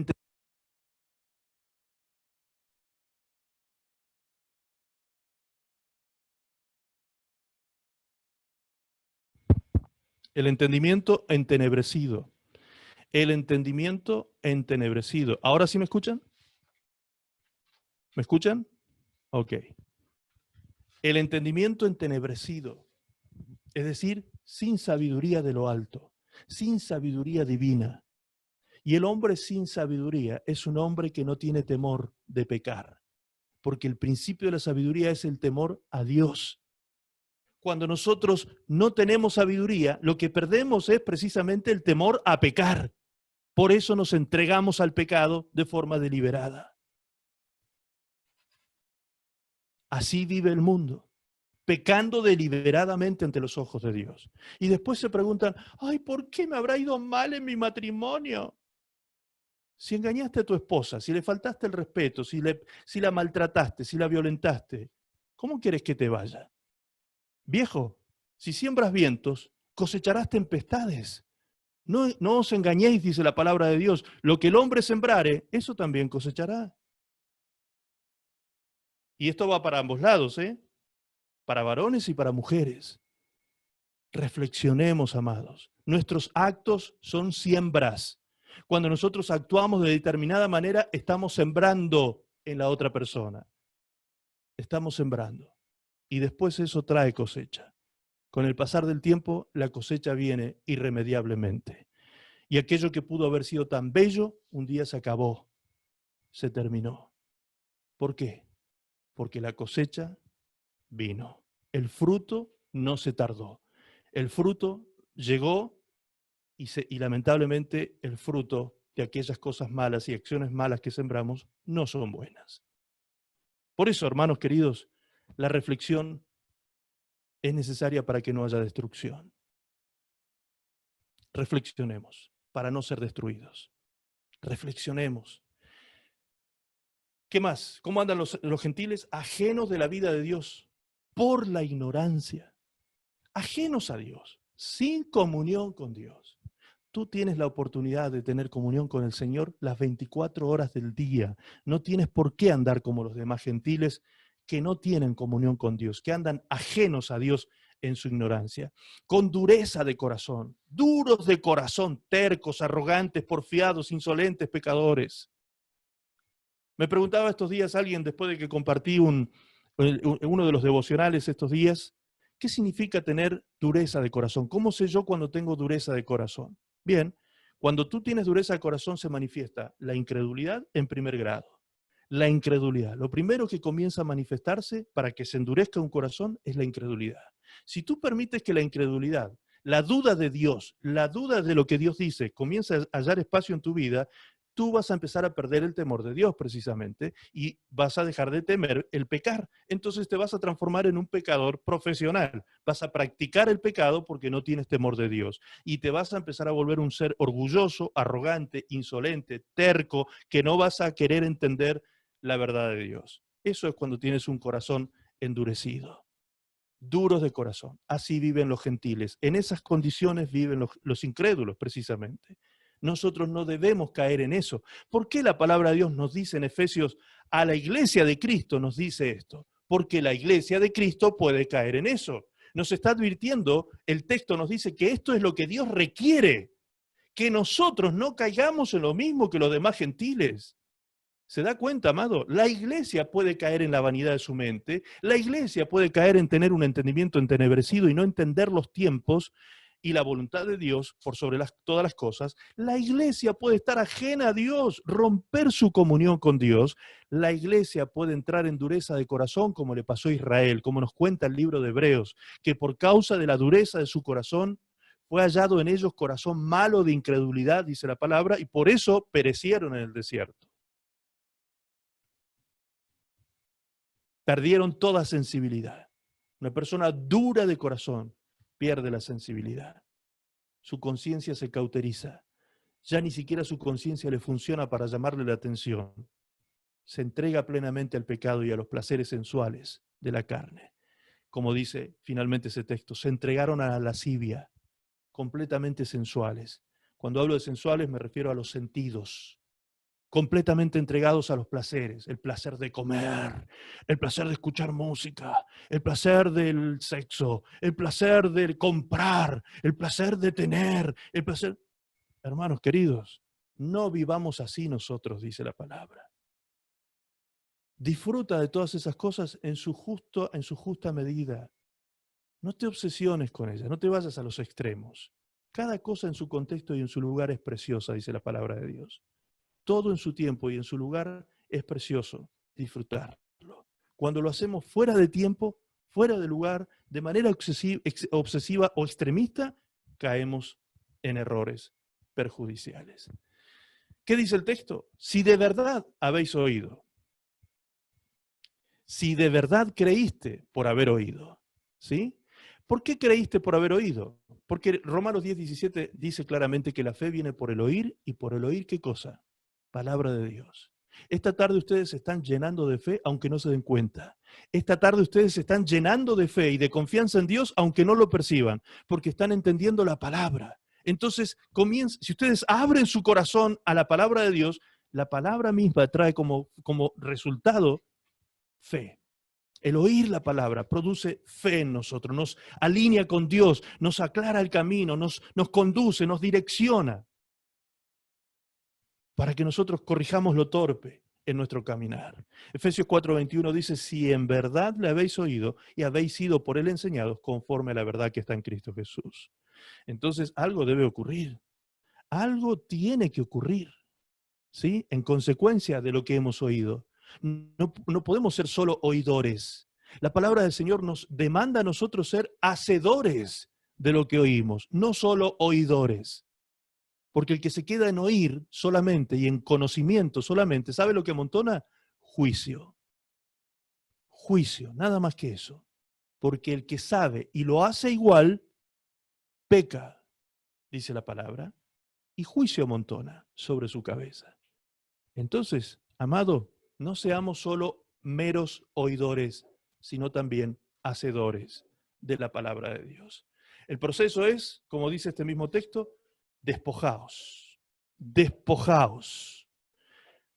entendimiento entenebrecido. El entendimiento entenebrecido. ¿Ahora sí me escuchan? ¿Me escuchan? Ok. El entendimiento entenebrecido. Es decir, sin sabiduría de lo alto, sin sabiduría divina. Y el hombre sin sabiduría es un hombre que no tiene temor de pecar, porque el principio de la sabiduría es el temor a Dios. Cuando nosotros no tenemos sabiduría, lo que perdemos es precisamente el temor a pecar. Por eso nos entregamos al pecado de forma deliberada. Así vive el mundo, pecando deliberadamente ante los ojos de Dios. Y después se preguntan, ay, ¿por qué me habrá ido mal en mi matrimonio? Si engañaste a tu esposa, si le faltaste el respeto, si la maltrataste, si la violentaste, ¿cómo quieres que te vaya? Viejo, si siembras vientos, cosecharás tempestades. No os engañéis, dice la palabra de Dios. Lo que el hombre sembrare, eso también cosechará. Y esto va para ambos lados, ¿eh? Para varones y para mujeres. Reflexionemos, amados. Nuestros actos son siembras. Cuando nosotros actuamos de determinada manera, estamos sembrando en la otra persona. Estamos sembrando. Y después eso trae cosecha. Con el pasar del tiempo, la cosecha viene irremediablemente. Y aquello que pudo haber sido tan bello, un día se acabó, se terminó. ¿Por qué? Porque la cosecha vino. El fruto no se tardó. El fruto llegó y lamentablemente el fruto de aquellas cosas malas y acciones malas que sembramos no son buenas. Por eso, hermanos queridos, la reflexión es necesaria para que no haya destrucción. Reflexionemos para no ser destruidos. Reflexionemos. ¿Qué más? ¿Cómo andan los gentiles? Ajenos de la vida de Dios, por la ignorancia. Ajenos a Dios, sin comunión con Dios. Tú tienes la oportunidad de tener comunión con el Señor las 24 horas del día. No tienes por qué andar como los demás gentiles que no tienen comunión con Dios, que andan ajenos a Dios en su ignorancia, con dureza de corazón, duros de corazón, tercos, arrogantes, porfiados, insolentes, pecadores. Me preguntaba estos días alguien, después de que compartí uno de los devocionales estos días, ¿qué significa tener dureza de corazón? ¿Cómo sé yo cuando tengo dureza de corazón? Bien, cuando tú tienes dureza de corazón se manifiesta la incredulidad en primer grado. La incredulidad. Lo primero que comienza a manifestarse para que se endurezca un corazón es la incredulidad. Si tú permites que la incredulidad, la duda de Dios, la duda de lo que Dios dice, comienza a hallar espacio en tu vida, tú vas a empezar a perder el temor de Dios precisamente y vas a dejar de temer el pecar. Entonces te vas a transformar en un pecador profesional. Vas a practicar el pecado porque no tienes temor de Dios. Y te vas a empezar a volver un ser orgulloso, arrogante, insolente, terco, que no vas a querer entender la verdad de Dios. Eso es cuando tienes un corazón endurecido. Duros de corazón. Así viven los gentiles. En esas condiciones viven los incrédulos, precisamente. Nosotros no debemos caer en eso. ¿Por qué la palabra de Dios nos dice en Efesios, a la iglesia de Cristo nos dice esto? Porque la iglesia de Cristo puede caer en eso. Nos está advirtiendo, el texto nos dice que esto es lo que Dios requiere, que nosotros no caigamos en lo mismo que los demás gentiles. ¿Se da cuenta, amado? La iglesia puede caer en la vanidad de su mente, la iglesia puede caer en tener un entendimiento entenebrecido y no entender los tiempos y la voluntad de Dios por sobre todas las cosas. La iglesia puede estar ajena a Dios, romper su comunión con Dios. La iglesia puede entrar en dureza de corazón, como le pasó a Israel, como nos cuenta el libro de Hebreos, que por causa de la dureza de su corazón, fue hallado en ellos corazón malo de incredulidad, dice la palabra, y por eso perecieron en el desierto. Perdieron toda sensibilidad. Una persona dura de corazón pierde la sensibilidad. Su conciencia se cauteriza. Ya ni siquiera su conciencia le funciona para llamarle la atención. Se entrega plenamente al pecado y a los placeres sensuales de la carne. Como dice finalmente ese texto, se entregaron a la lascivia, completamente sensuales. Cuando hablo de sensuales me refiero a los sentidos. Completamente entregados a los placeres, el placer de comer, el placer de escuchar música, el placer del sexo, el placer de comprar, el placer de tener, el placer... Hermanos queridos, no vivamos así nosotros, dice la palabra. Disfruta de todas esas cosas en su justa medida. No te obsesiones con ellas, no te vayas a los extremos. Cada cosa en su contexto y en su lugar es preciosa, dice la palabra de Dios. Todo en su tiempo y en su lugar es precioso disfrutarlo. Cuando lo hacemos fuera de tiempo, fuera de lugar, de manera obsesiva o extremista, caemos en errores perjudiciales. ¿Qué dice el texto? Si de verdad habéis oído, si de verdad creíste por haber oído, ¿sí? ¿Por qué creíste por haber oído? Porque Romanos 10:17 dice claramente que la fe viene por el oír, y por el oír, ¿qué cosa? Palabra de Dios. Esta tarde ustedes se están llenando de fe, aunque no se den cuenta. Esta tarde ustedes se están llenando de fe y de confianza en Dios, aunque no lo perciban, porque están entendiendo la palabra. Entonces, si ustedes abren su corazón a la palabra de Dios, la palabra misma trae como resultado fe. El oír la palabra produce fe en nosotros, nos alinea con Dios, nos aclara el camino, nos conduce, nos direcciona, para que nosotros corrijamos lo torpe en nuestro caminar. Efesios 4:21 dice, si en verdad le habéis oído y habéis sido por él enseñados conforme a la verdad que está en Cristo Jesús. Entonces algo debe ocurrir, algo tiene que ocurrir, ¿sí? En consecuencia de lo que hemos oído. No podemos ser solo oidores. La palabra del Señor nos demanda a nosotros ser hacedores de lo que oímos, no solo oidores. Porque el que se queda en oír solamente y en conocimiento solamente, ¿sabe lo que amontona? Juicio. Juicio, nada más que eso. Porque el que sabe y lo hace igual, peca, dice la palabra, y juicio amontona sobre su cabeza. Entonces, amado, no seamos solo meros oidores, sino también hacedores de la palabra de Dios. El proceso es, como dice este mismo texto, despojaos,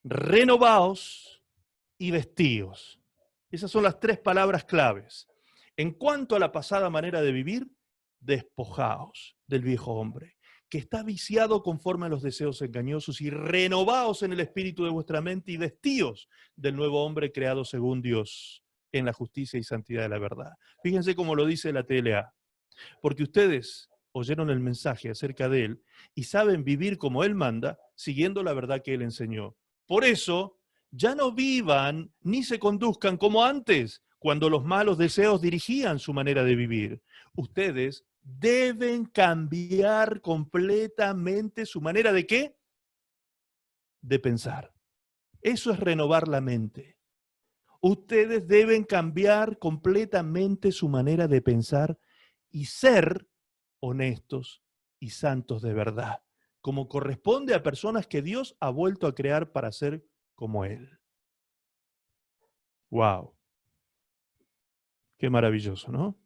renovaos y vestíos. Esas son las tres palabras claves. En cuanto a la pasada manera de vivir, despojaos del viejo hombre, que está viciado conforme a los deseos engañosos, y renovaos en el espíritu de vuestra mente y vestíos del nuevo hombre creado según Dios, en la justicia y santidad de la verdad. Fíjense cómo lo dice la TLA. Porque ustedes oyeron el mensaje acerca de él y saben vivir como él manda, siguiendo la verdad que él enseñó. Por eso, ya no vivan ni se conduzcan como antes, cuando los malos deseos dirigían su manera de vivir. Ustedes deben cambiar completamente su manera de ¿qué? de pensar. Eso es renovar la mente. Ustedes deben cambiar completamente su manera de pensar y ser honestos y santos de verdad, como corresponde a personas que Dios ha vuelto a crear para ser como Él. ¡Wow! Qué maravilloso, ¿no?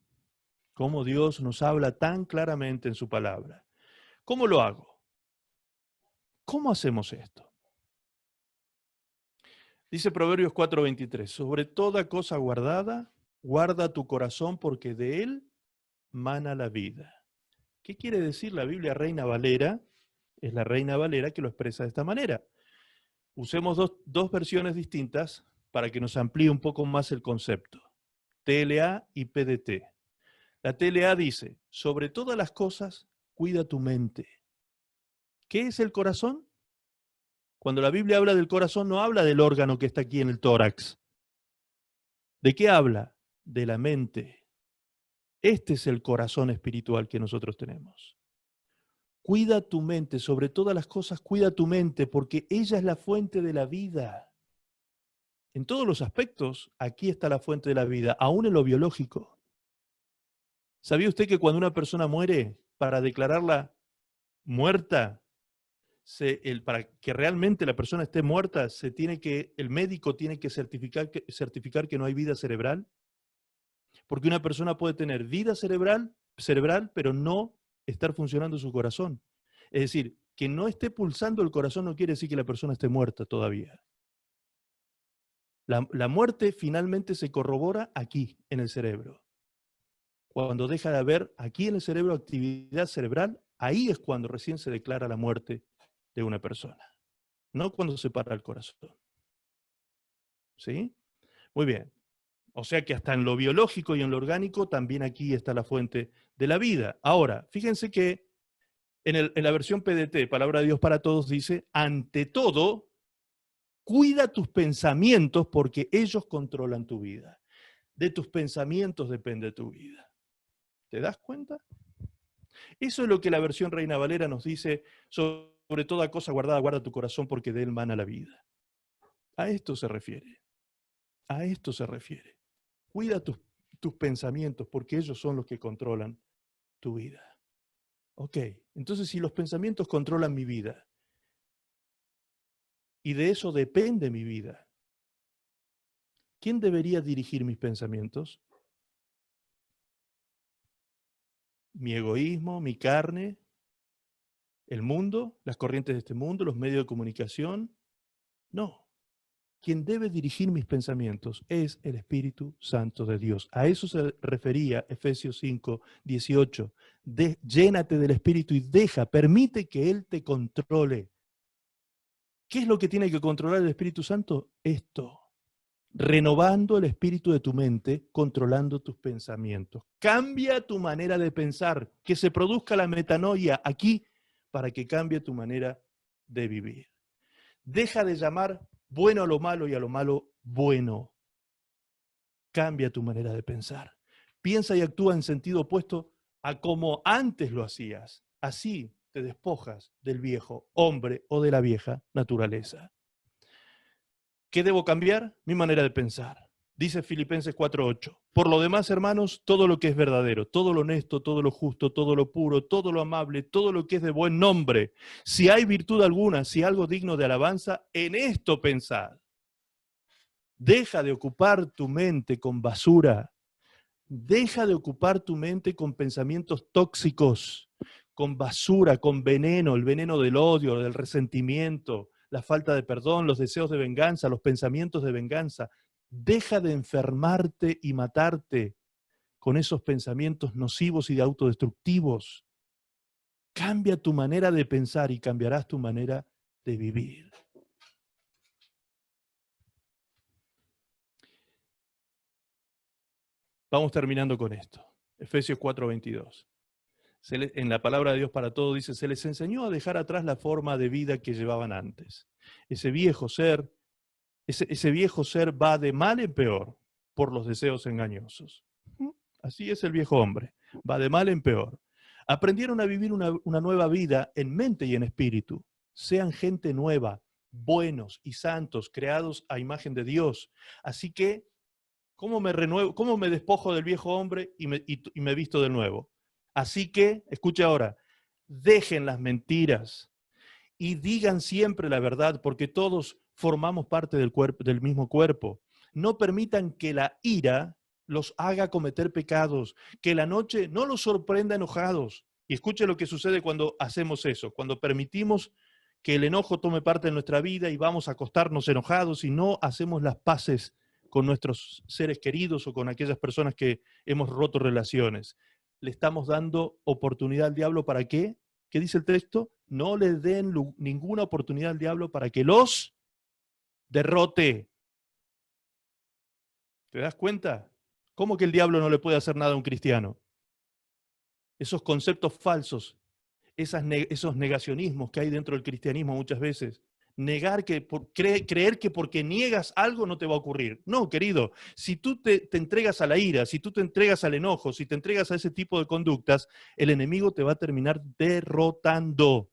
Cómo Dios nos habla tan claramente en su palabra. ¿Cómo lo hago? ¿Cómo hacemos esto? Dice Proverbios 4:23, sobre toda cosa guardada, guarda tu corazón porque de él mana la vida. ¿Qué quiere decir la Biblia Reina Valera? Es la Reina Valera que lo expresa de esta manera. Usemos dos versiones distintas para que nos amplíe un poco más el concepto. TLA y PDT. La TLA dice, sobre todas las cosas, cuida tu mente. ¿Qué es el corazón? Cuando la Biblia habla del corazón, no habla del órgano que está aquí en el tórax. ¿De qué habla? De la mente. Este es el corazón espiritual que nosotros tenemos. Cuida tu mente, sobre todas las cosas, cuida tu mente, porque ella es la fuente de la vida. En todos los aspectos, aquí está la fuente de la vida, aún en lo biológico. ¿Sabía usted que cuando una persona muere, para declararla muerta, para que realmente la persona esté muerta, el médico tiene que certificar que no hay vida cerebral? Porque una persona puede tener vida cerebral, pero no estar funcionando su corazón. Es decir, que no esté pulsando el corazón no quiere decir que la persona esté muerta todavía. La muerte finalmente se corrobora aquí, en el cerebro. Cuando deja de haber aquí en el cerebro actividad cerebral, ahí es cuando recién se declara la muerte de una persona. No cuando se para el corazón. ¿Sí? Muy bien. O sea que hasta en lo biológico y en lo orgánico también aquí está la fuente de la vida. Ahora, fíjense que en la versión PDT, Palabra de Dios para Todos, dice, ante todo, cuida tus pensamientos porque ellos controlan tu vida. De tus pensamientos depende tu vida. ¿Te das cuenta? Eso es lo que la versión Reina Valera nos dice, sobre toda cosa guardada, guarda tu corazón porque de él mana la vida. A esto se refiere. A esto se refiere. Cuida tus pensamientos porque ellos son los que controlan tu vida. Ok, entonces si los pensamientos controlan mi vida y de eso depende mi vida, ¿quién debería dirigir mis pensamientos? ¿Mi egoísmo, mi carne, el mundo, las corrientes de este mundo, los medios de comunicación? No. Quien debe dirigir mis pensamientos es el Espíritu Santo de Dios. A eso se refería Efesios 5, 18. Llénate del Espíritu y permite que Él te controle. ¿Qué es lo que tiene que controlar el Espíritu Santo? Esto. Renovando el espíritu de tu mente, controlando tus pensamientos. Cambia tu manera de pensar, que se produzca la metanoia aquí para que cambie tu manera de vivir. Deja de llamar bueno a lo malo y a lo malo bueno. Cambia tu manera de pensar. Piensa y actúa en sentido opuesto a como antes lo hacías. Así te despojas del viejo hombre o de la vieja naturaleza. ¿Qué debo cambiar? Mi manera de pensar. Dice Filipenses 4:8. Por lo demás, hermanos, todo lo que es verdadero, todo lo honesto, todo lo justo, todo lo puro, todo lo amable, todo lo que es de buen nombre, si hay virtud alguna, si algo digno de alabanza, en esto pensad. Deja de ocupar tu mente con basura. Deja de ocupar tu mente con pensamientos tóxicos, con basura, con veneno, el veneno del odio, del resentimiento, la falta de perdón, los deseos de venganza, los pensamientos de venganza. Deja de enfermarte y matarte con esos pensamientos nocivos y autodestructivos. Cambia tu manera de pensar y cambiarás tu manera de vivir. Vamos terminando con esto. Efesios 4:22. En la palabra de Dios para todos dice, se les enseñó a dejar atrás la forma de vida que llevaban antes. Ese viejo ser va de mal en peor por los deseos engañosos. Así es el viejo hombre, va de mal en peor. Aprendieron a vivir una nueva vida en mente y en espíritu. Sean gente nueva, buenos y santos, creados a imagen de Dios. Así que, ¿cómo me renuevo? ¿Cómo me despojo del viejo hombre y me visto de nuevo? Así que, escuche ahora, dejen las mentiras y digan siempre la verdad, porque todos formamos parte del mismo cuerpo. No permitan que la ira los haga cometer pecados, que la noche no los sorprenda enojados. Y escuche lo que sucede cuando hacemos eso, cuando permitimos que el enojo tome parte de nuestra vida y vamos a acostarnos enojados y no hacemos las paces con nuestros seres queridos o con aquellas personas que hemos roto relaciones. Le estamos dando oportunidad al diablo, ¿para qué? ¿Qué dice el texto? No le den ninguna oportunidad al diablo para que los derrote. ¿Te das cuenta? ¿Cómo que el diablo no le puede hacer nada a un cristiano? Esos conceptos falsos, esos negacionismos que hay dentro del cristianismo muchas veces. Creer que porque niegas algo no te va a ocurrir. No, querido, si tú te entregas a la ira, si tú te entregas al enojo, si te entregas a ese tipo de conductas, el enemigo te va a terminar derrotando.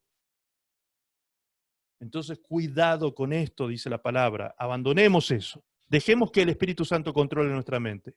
Entonces, cuidado con esto, dice la palabra. Abandonemos eso. Dejemos que el Espíritu Santo controle nuestra mente.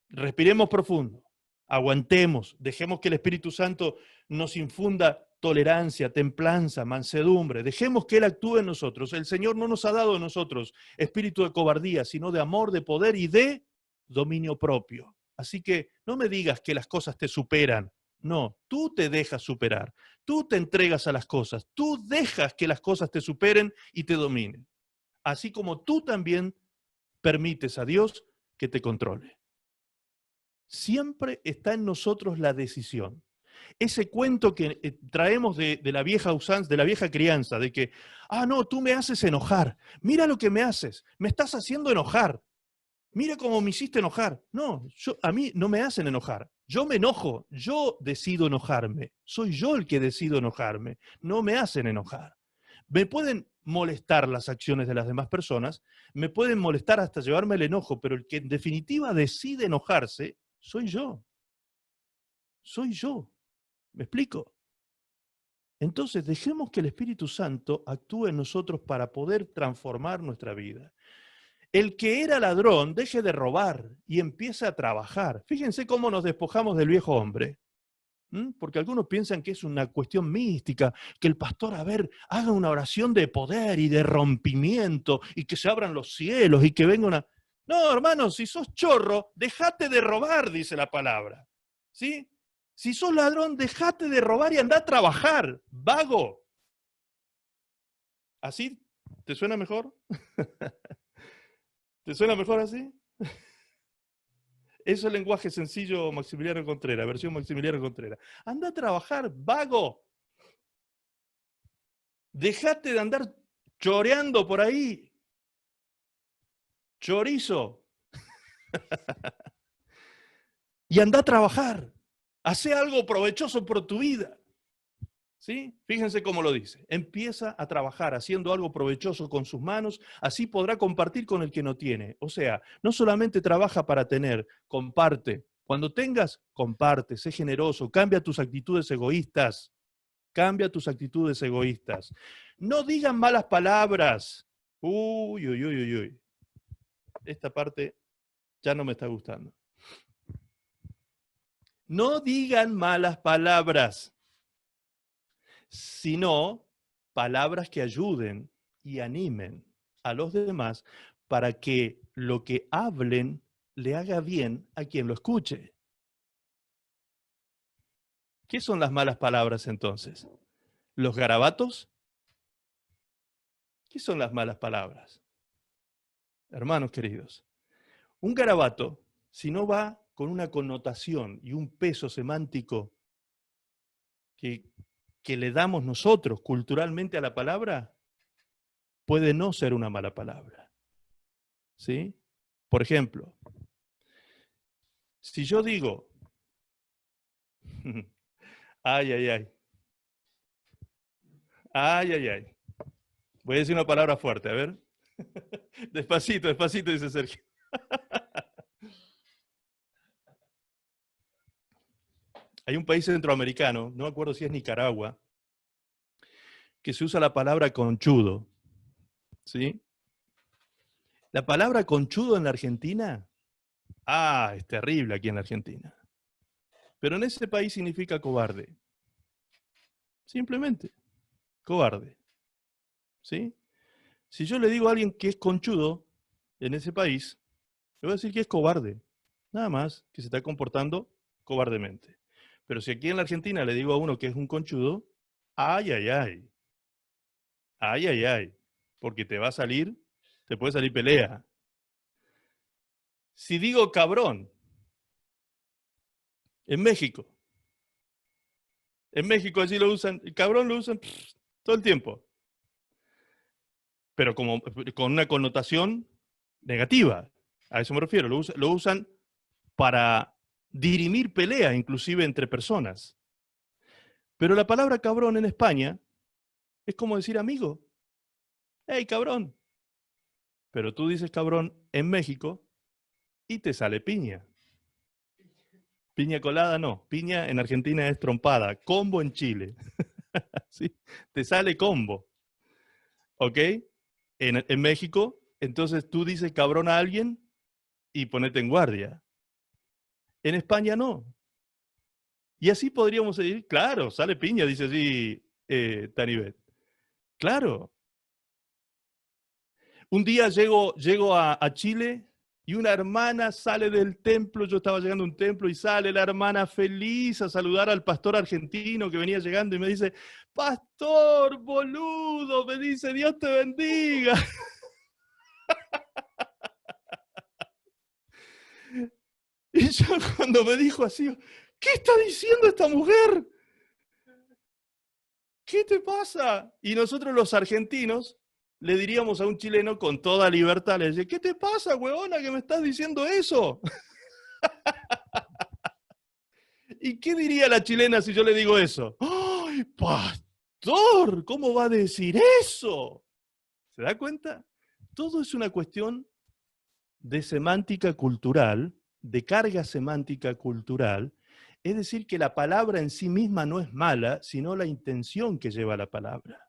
Respiremos profundo. Aguantemos. Dejemos que el Espíritu Santo nos infunda tolerancia, templanza, mansedumbre. Dejemos que Él actúe en nosotros. El Señor no nos ha dado a nosotros espíritu de cobardía, sino de amor, de poder y de dominio propio. Así que no me digas que las cosas te superan. No, tú te dejas superar. Tú te entregas a las cosas. Tú dejas que las cosas te superen y te dominen. Así como tú también permites a Dios que te controle. Siempre está en nosotros la decisión. Ese cuento que traemos de la vieja usanza, de la vieja crianza, de que, no, tú me haces enojar. Mira lo que me haces. Me estás haciendo enojar. Mira cómo me hiciste enojar. No, a mí no me hacen enojar. Yo me enojo. Yo decido enojarme. Soy yo el que decido enojarme. No me hacen enojar. Me pueden molestar las acciones de las demás personas, me pueden molestar hasta llevarme el enojo, pero el que en definitiva decide enojarse, soy yo. Soy yo. ¿Me explico? Entonces, dejemos que el Espíritu Santo actúe en nosotros para poder transformar nuestra vida. El que era ladrón, deje de robar y empiece a trabajar. Fíjense cómo nos despojamos del viejo hombre. Porque algunos piensan que es una cuestión mística, que el pastor, haga una oración de poder y de rompimiento, y que se abran los cielos y que venga una... No, hermano, si sos chorro, dejate de robar, dice la palabra. ¿Sí? Si sos ladrón, dejate de robar y anda a trabajar, vago. ¿Así te suena mejor? ¿Te suena mejor así? Eso es el lenguaje sencillo Maximiliano Contreras, versión Maximiliano Contreras. Anda a trabajar, vago. Dejate de andar choreando por ahí. Chorizo. Y anda a trabajar. Hace algo provechoso por tu vida. ¿Sí? Fíjense cómo lo dice. Empieza a trabajar haciendo algo provechoso con sus manos, así podrá compartir con el que no tiene. O sea, no solamente trabaja para tener, comparte. Cuando tengas, comparte, sé generoso, cambia tus actitudes egoístas. Cambia tus actitudes egoístas. No digan malas palabras. Uy, uy, uy, uy, uy. Esta parte ya no me está gustando. No digan malas palabras, sino palabras que ayuden y animen a los demás para que lo que hablen le haga bien a quien lo escuche. ¿Qué son las malas palabras entonces? ¿Los garabatos? ¿Qué son las malas palabras? Hermanos queridos, un garabato, si no va con una connotación y un peso semántico que le damos nosotros culturalmente a la palabra, puede no ser una mala palabra. ¿Sí? Por ejemplo, si yo digo, ay, ay, ay, ay, ay, ay, voy a decir una palabra fuerte, a ver. Despacito, despacito, dice Sergio. Hay un país centroamericano, no me acuerdo si es Nicaragua, que se usa la palabra conchudo. ¿sí? La palabra conchudo en la Argentina, es terrible aquí en la Argentina. Pero en ese país significa cobarde. Simplemente, cobarde. ¿Sí? Si yo le digo a alguien que es conchudo en ese país, le voy a decir que es cobarde. Nada más, que se está comportando cobardemente. Pero si aquí en la Argentina le digo a uno que es un conchudo, ay, ay, ay. Ay, ay, ay. Porque te puede salir pelea. Si digo cabrón, en México así lo usan, el cabrón lo usan todo el tiempo. Pero con una connotación negativa. A eso me refiero. Lo usan para dirimir pelea, inclusive entre personas. Pero la palabra cabrón en España es como decir amigo. ¡Hey, cabrón! Pero tú dices cabrón en México y te sale piña. Piña colada no. Piña en Argentina es trompada. Combo en Chile. ¿Sí? Te sale combo. ¿Ok? En México, entonces tú dices cabrón a alguien y ponete en guardia. En España no. Y así podríamos decir, claro, sale piña, dice así Tanibet. Claro. Un día llego a Chile y una hermana sale del templo, yo estaba llegando a un templo y sale la hermana feliz a saludar al pastor argentino que venía llegando y me dice, pastor, boludo, me dice, Dios te bendiga. Y yo cuando me dijo así, ¿qué está diciendo esta mujer? ¿Qué te pasa? Y nosotros los argentinos le diríamos a un chileno con toda libertad, le dice, ¿qué te pasa, huevona, que me estás diciendo eso? ¿Y qué diría la chilena si yo le digo eso? ¡Ay, pastor! ¿Cómo va a decir eso? ¿Se da cuenta? Todo es una cuestión de semántica cultural, de carga semántica cultural, es decir, que la palabra en sí misma no es mala, sino la intención que lleva la palabra.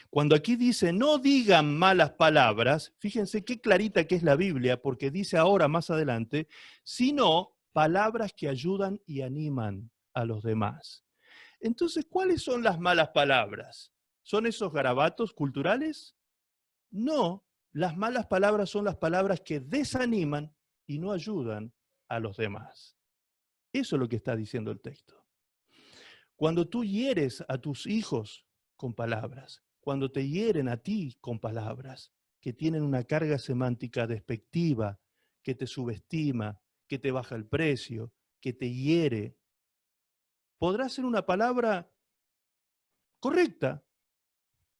Cuando aquí dice, no digan malas palabras, fíjense qué clarita que es la Biblia, porque dice ahora más adelante, sino palabras que ayudan y animan a los demás. Entonces, ¿cuáles son las malas palabras? ¿Son esos garabatos culturales? No, las malas palabras son las palabras que desaniman y no ayudan a los demás. Eso es lo que está diciendo el texto. Cuando tú hieres a tus hijos con palabras, cuando te hieren a ti con palabras que tienen una carga semántica despectiva, que te subestima, que te baja el precio, que te hiere, podrá ser una palabra correcta.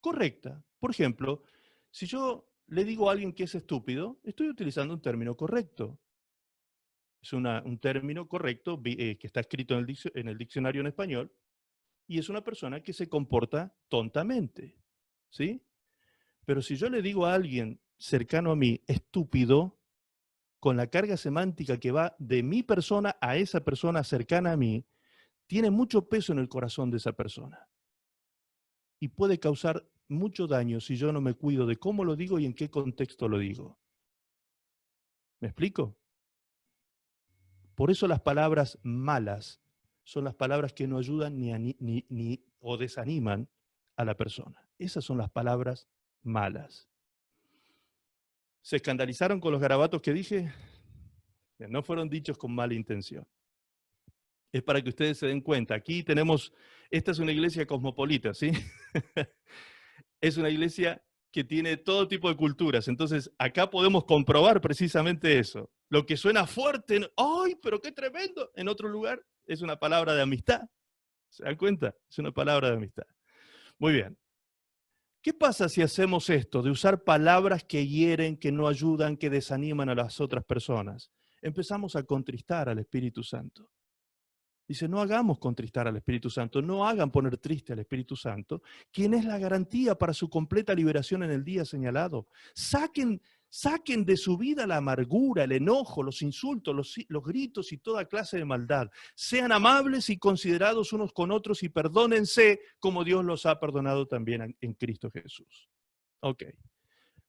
Por ejemplo, si yo le digo a alguien que es estúpido, estoy utilizando un término correcto. Es un término correcto que está escrito en el diccionario en español, y es una persona que se comporta tontamente, ¿sí? Pero si yo le digo a alguien cercano a mí, estúpido, con la carga semántica que va de mi persona a esa persona cercana a mí, tiene mucho peso en el corazón de esa persona. Y puede causar mucho daño si yo no me cuido de cómo lo digo y en qué contexto lo digo. ¿Me explico? Por eso las palabras malas son las palabras que no ayudan ni o desaniman a la persona. Esas son las palabras malas. ¿Se escandalizaron con los garabatos que dije? No fueron dichos con mala intención. Es para que ustedes se den cuenta. Aquí tenemos, esta es una iglesia cosmopolita, ¿sí? Es una iglesia que tiene todo tipo de culturas. Entonces, acá podemos comprobar precisamente eso. Lo que suena fuerte, ¡ay, pero qué tremendo! En otro lugar es una palabra de amistad. ¿Se dan cuenta? Es una palabra de amistad. Muy bien. ¿Qué pasa si hacemos esto, de usar palabras que hieren, que no ayudan, que desaniman a las otras personas? Empezamos a contristar al Espíritu Santo. Dice, no hagamos contristar al Espíritu Santo, no hagan poner triste al Espíritu Santo, quien es la garantía para su completa liberación en el día señalado. Saquen de su vida la amargura, el enojo, los insultos, los gritos y toda clase de maldad. Sean amables y considerados unos con otros y perdónense como Dios los ha perdonado también en Cristo Jesús. Ok.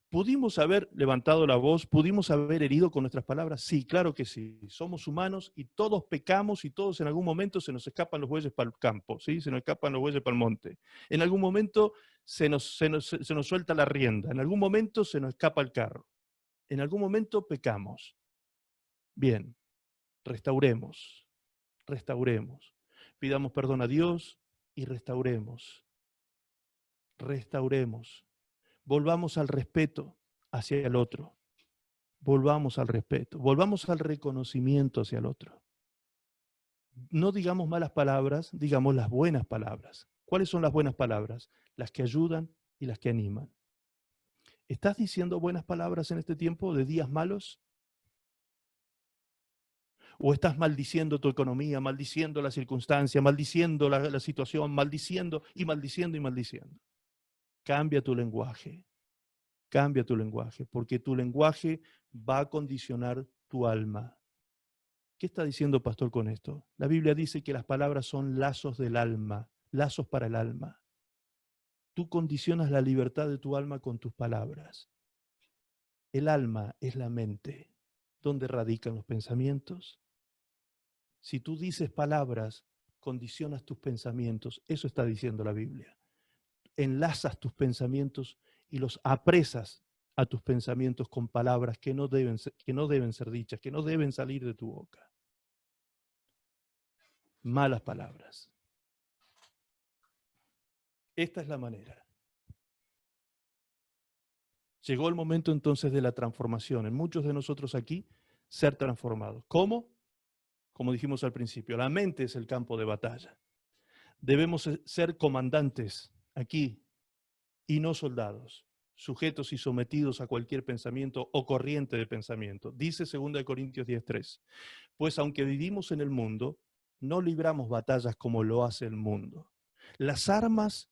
¿Pudimos haber levantado la voz? ¿Pudimos haber herido con nuestras palabras? Sí, claro que sí. Somos humanos y todos pecamos y todos en algún momento se nos escapan los bueyes para el campo, ¿sí? Se nos escapan los bueyes para el monte. En algún momento se nos suelta la rienda. En algún momento se nos escapa el carro. En algún momento pecamos. Bien, restauremos. Restauremos. Pidamos perdón a Dios y restauremos. Restauremos. Volvamos al respeto hacia el otro. Volvamos al respeto. Volvamos al reconocimiento hacia el otro. No digamos malas palabras, digamos las buenas palabras. ¿Cuáles son las buenas palabras? Las que ayudan y las que animan. ¿Estás diciendo buenas palabras en este tiempo de días malos? ¿O estás maldiciendo tu economía, maldiciendo la circunstancia, maldiciendo la situación, maldiciendo y maldiciendo y maldiciendo? Cambia tu lenguaje. Cambia tu lenguaje, porque tu lenguaje va a condicionar tu alma. ¿Qué está diciendo pastor con esto? La Biblia dice que las palabras son lazos del alma, lazos para el alma. Tú condicionas la libertad de tu alma con tus palabras. El alma es la mente, donde radican los pensamientos. Si tú dices palabras, condicionas tus pensamientos. Eso está diciendo la Biblia. Enlazas tus pensamientos y los apresas a tus pensamientos con palabras que no deben ser dichas, que no deben salir de tu boca. Malas palabras. Esta es la manera. Llegó el momento entonces de la transformación. En muchos de nosotros aquí, ser transformados. ¿Cómo? Como dijimos al principio, la mente es el campo de batalla. Debemos ser comandantes aquí y no soldados, sujetos y sometidos a cualquier pensamiento o corriente de pensamiento. Dice 2 Corintios 10:3, pues aunque vivimos en el mundo, no libramos batallas como lo hace el mundo. Las armas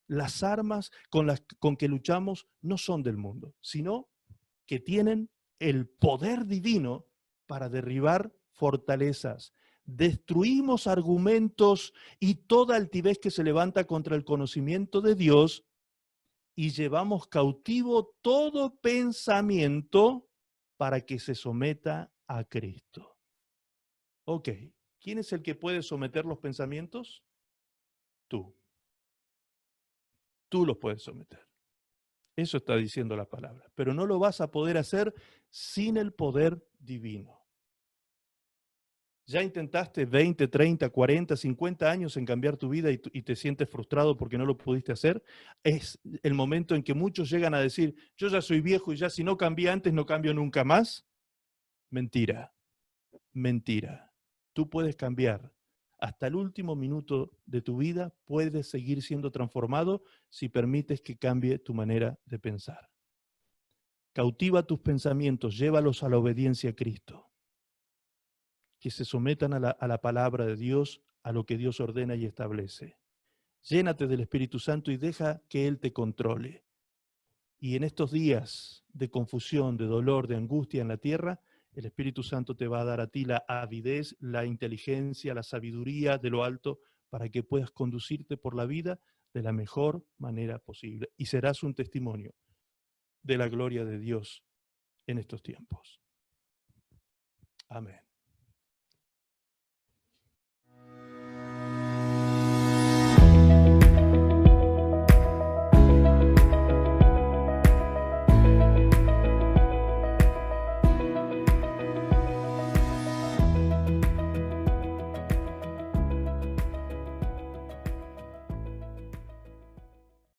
con que luchamos no son del mundo, sino que tienen el poder divino para derribar fortalezas. Destruimos argumentos y toda altivez que se levanta contra el conocimiento de Dios y llevamos cautivo todo pensamiento para que se someta a Cristo. Ok, ¿quién es el que puede someter los pensamientos? Tú. Tú los puedes someter. Eso está diciendo la palabra. Pero no lo vas a poder hacer sin el poder divino. ¿Ya intentaste 20, 30, 40, 50 años en cambiar tu vida y te sientes frustrado porque no lo pudiste hacer? Es el momento en que muchos llegan a decir, yo ya soy viejo y ya si no cambié antes no cambio nunca más. Mentira, mentira. Tú puedes cambiar. Hasta el último minuto de tu vida puedes seguir siendo transformado si permites que cambie tu manera de pensar. Cautiva tus pensamientos, llévalos a la obediencia a Cristo. Que se sometan a la palabra de Dios, a lo que Dios ordena y establece. Llénate del Espíritu Santo y deja que Él te controle. Y en estos días de confusión, de dolor, de angustia en la tierra, el Espíritu Santo te va a dar a ti la avidez, la inteligencia, la sabiduría de lo alto para que puedas conducirte por la vida de la mejor manera posible. Y serás un testimonio de la gloria de Dios en estos tiempos. Amén.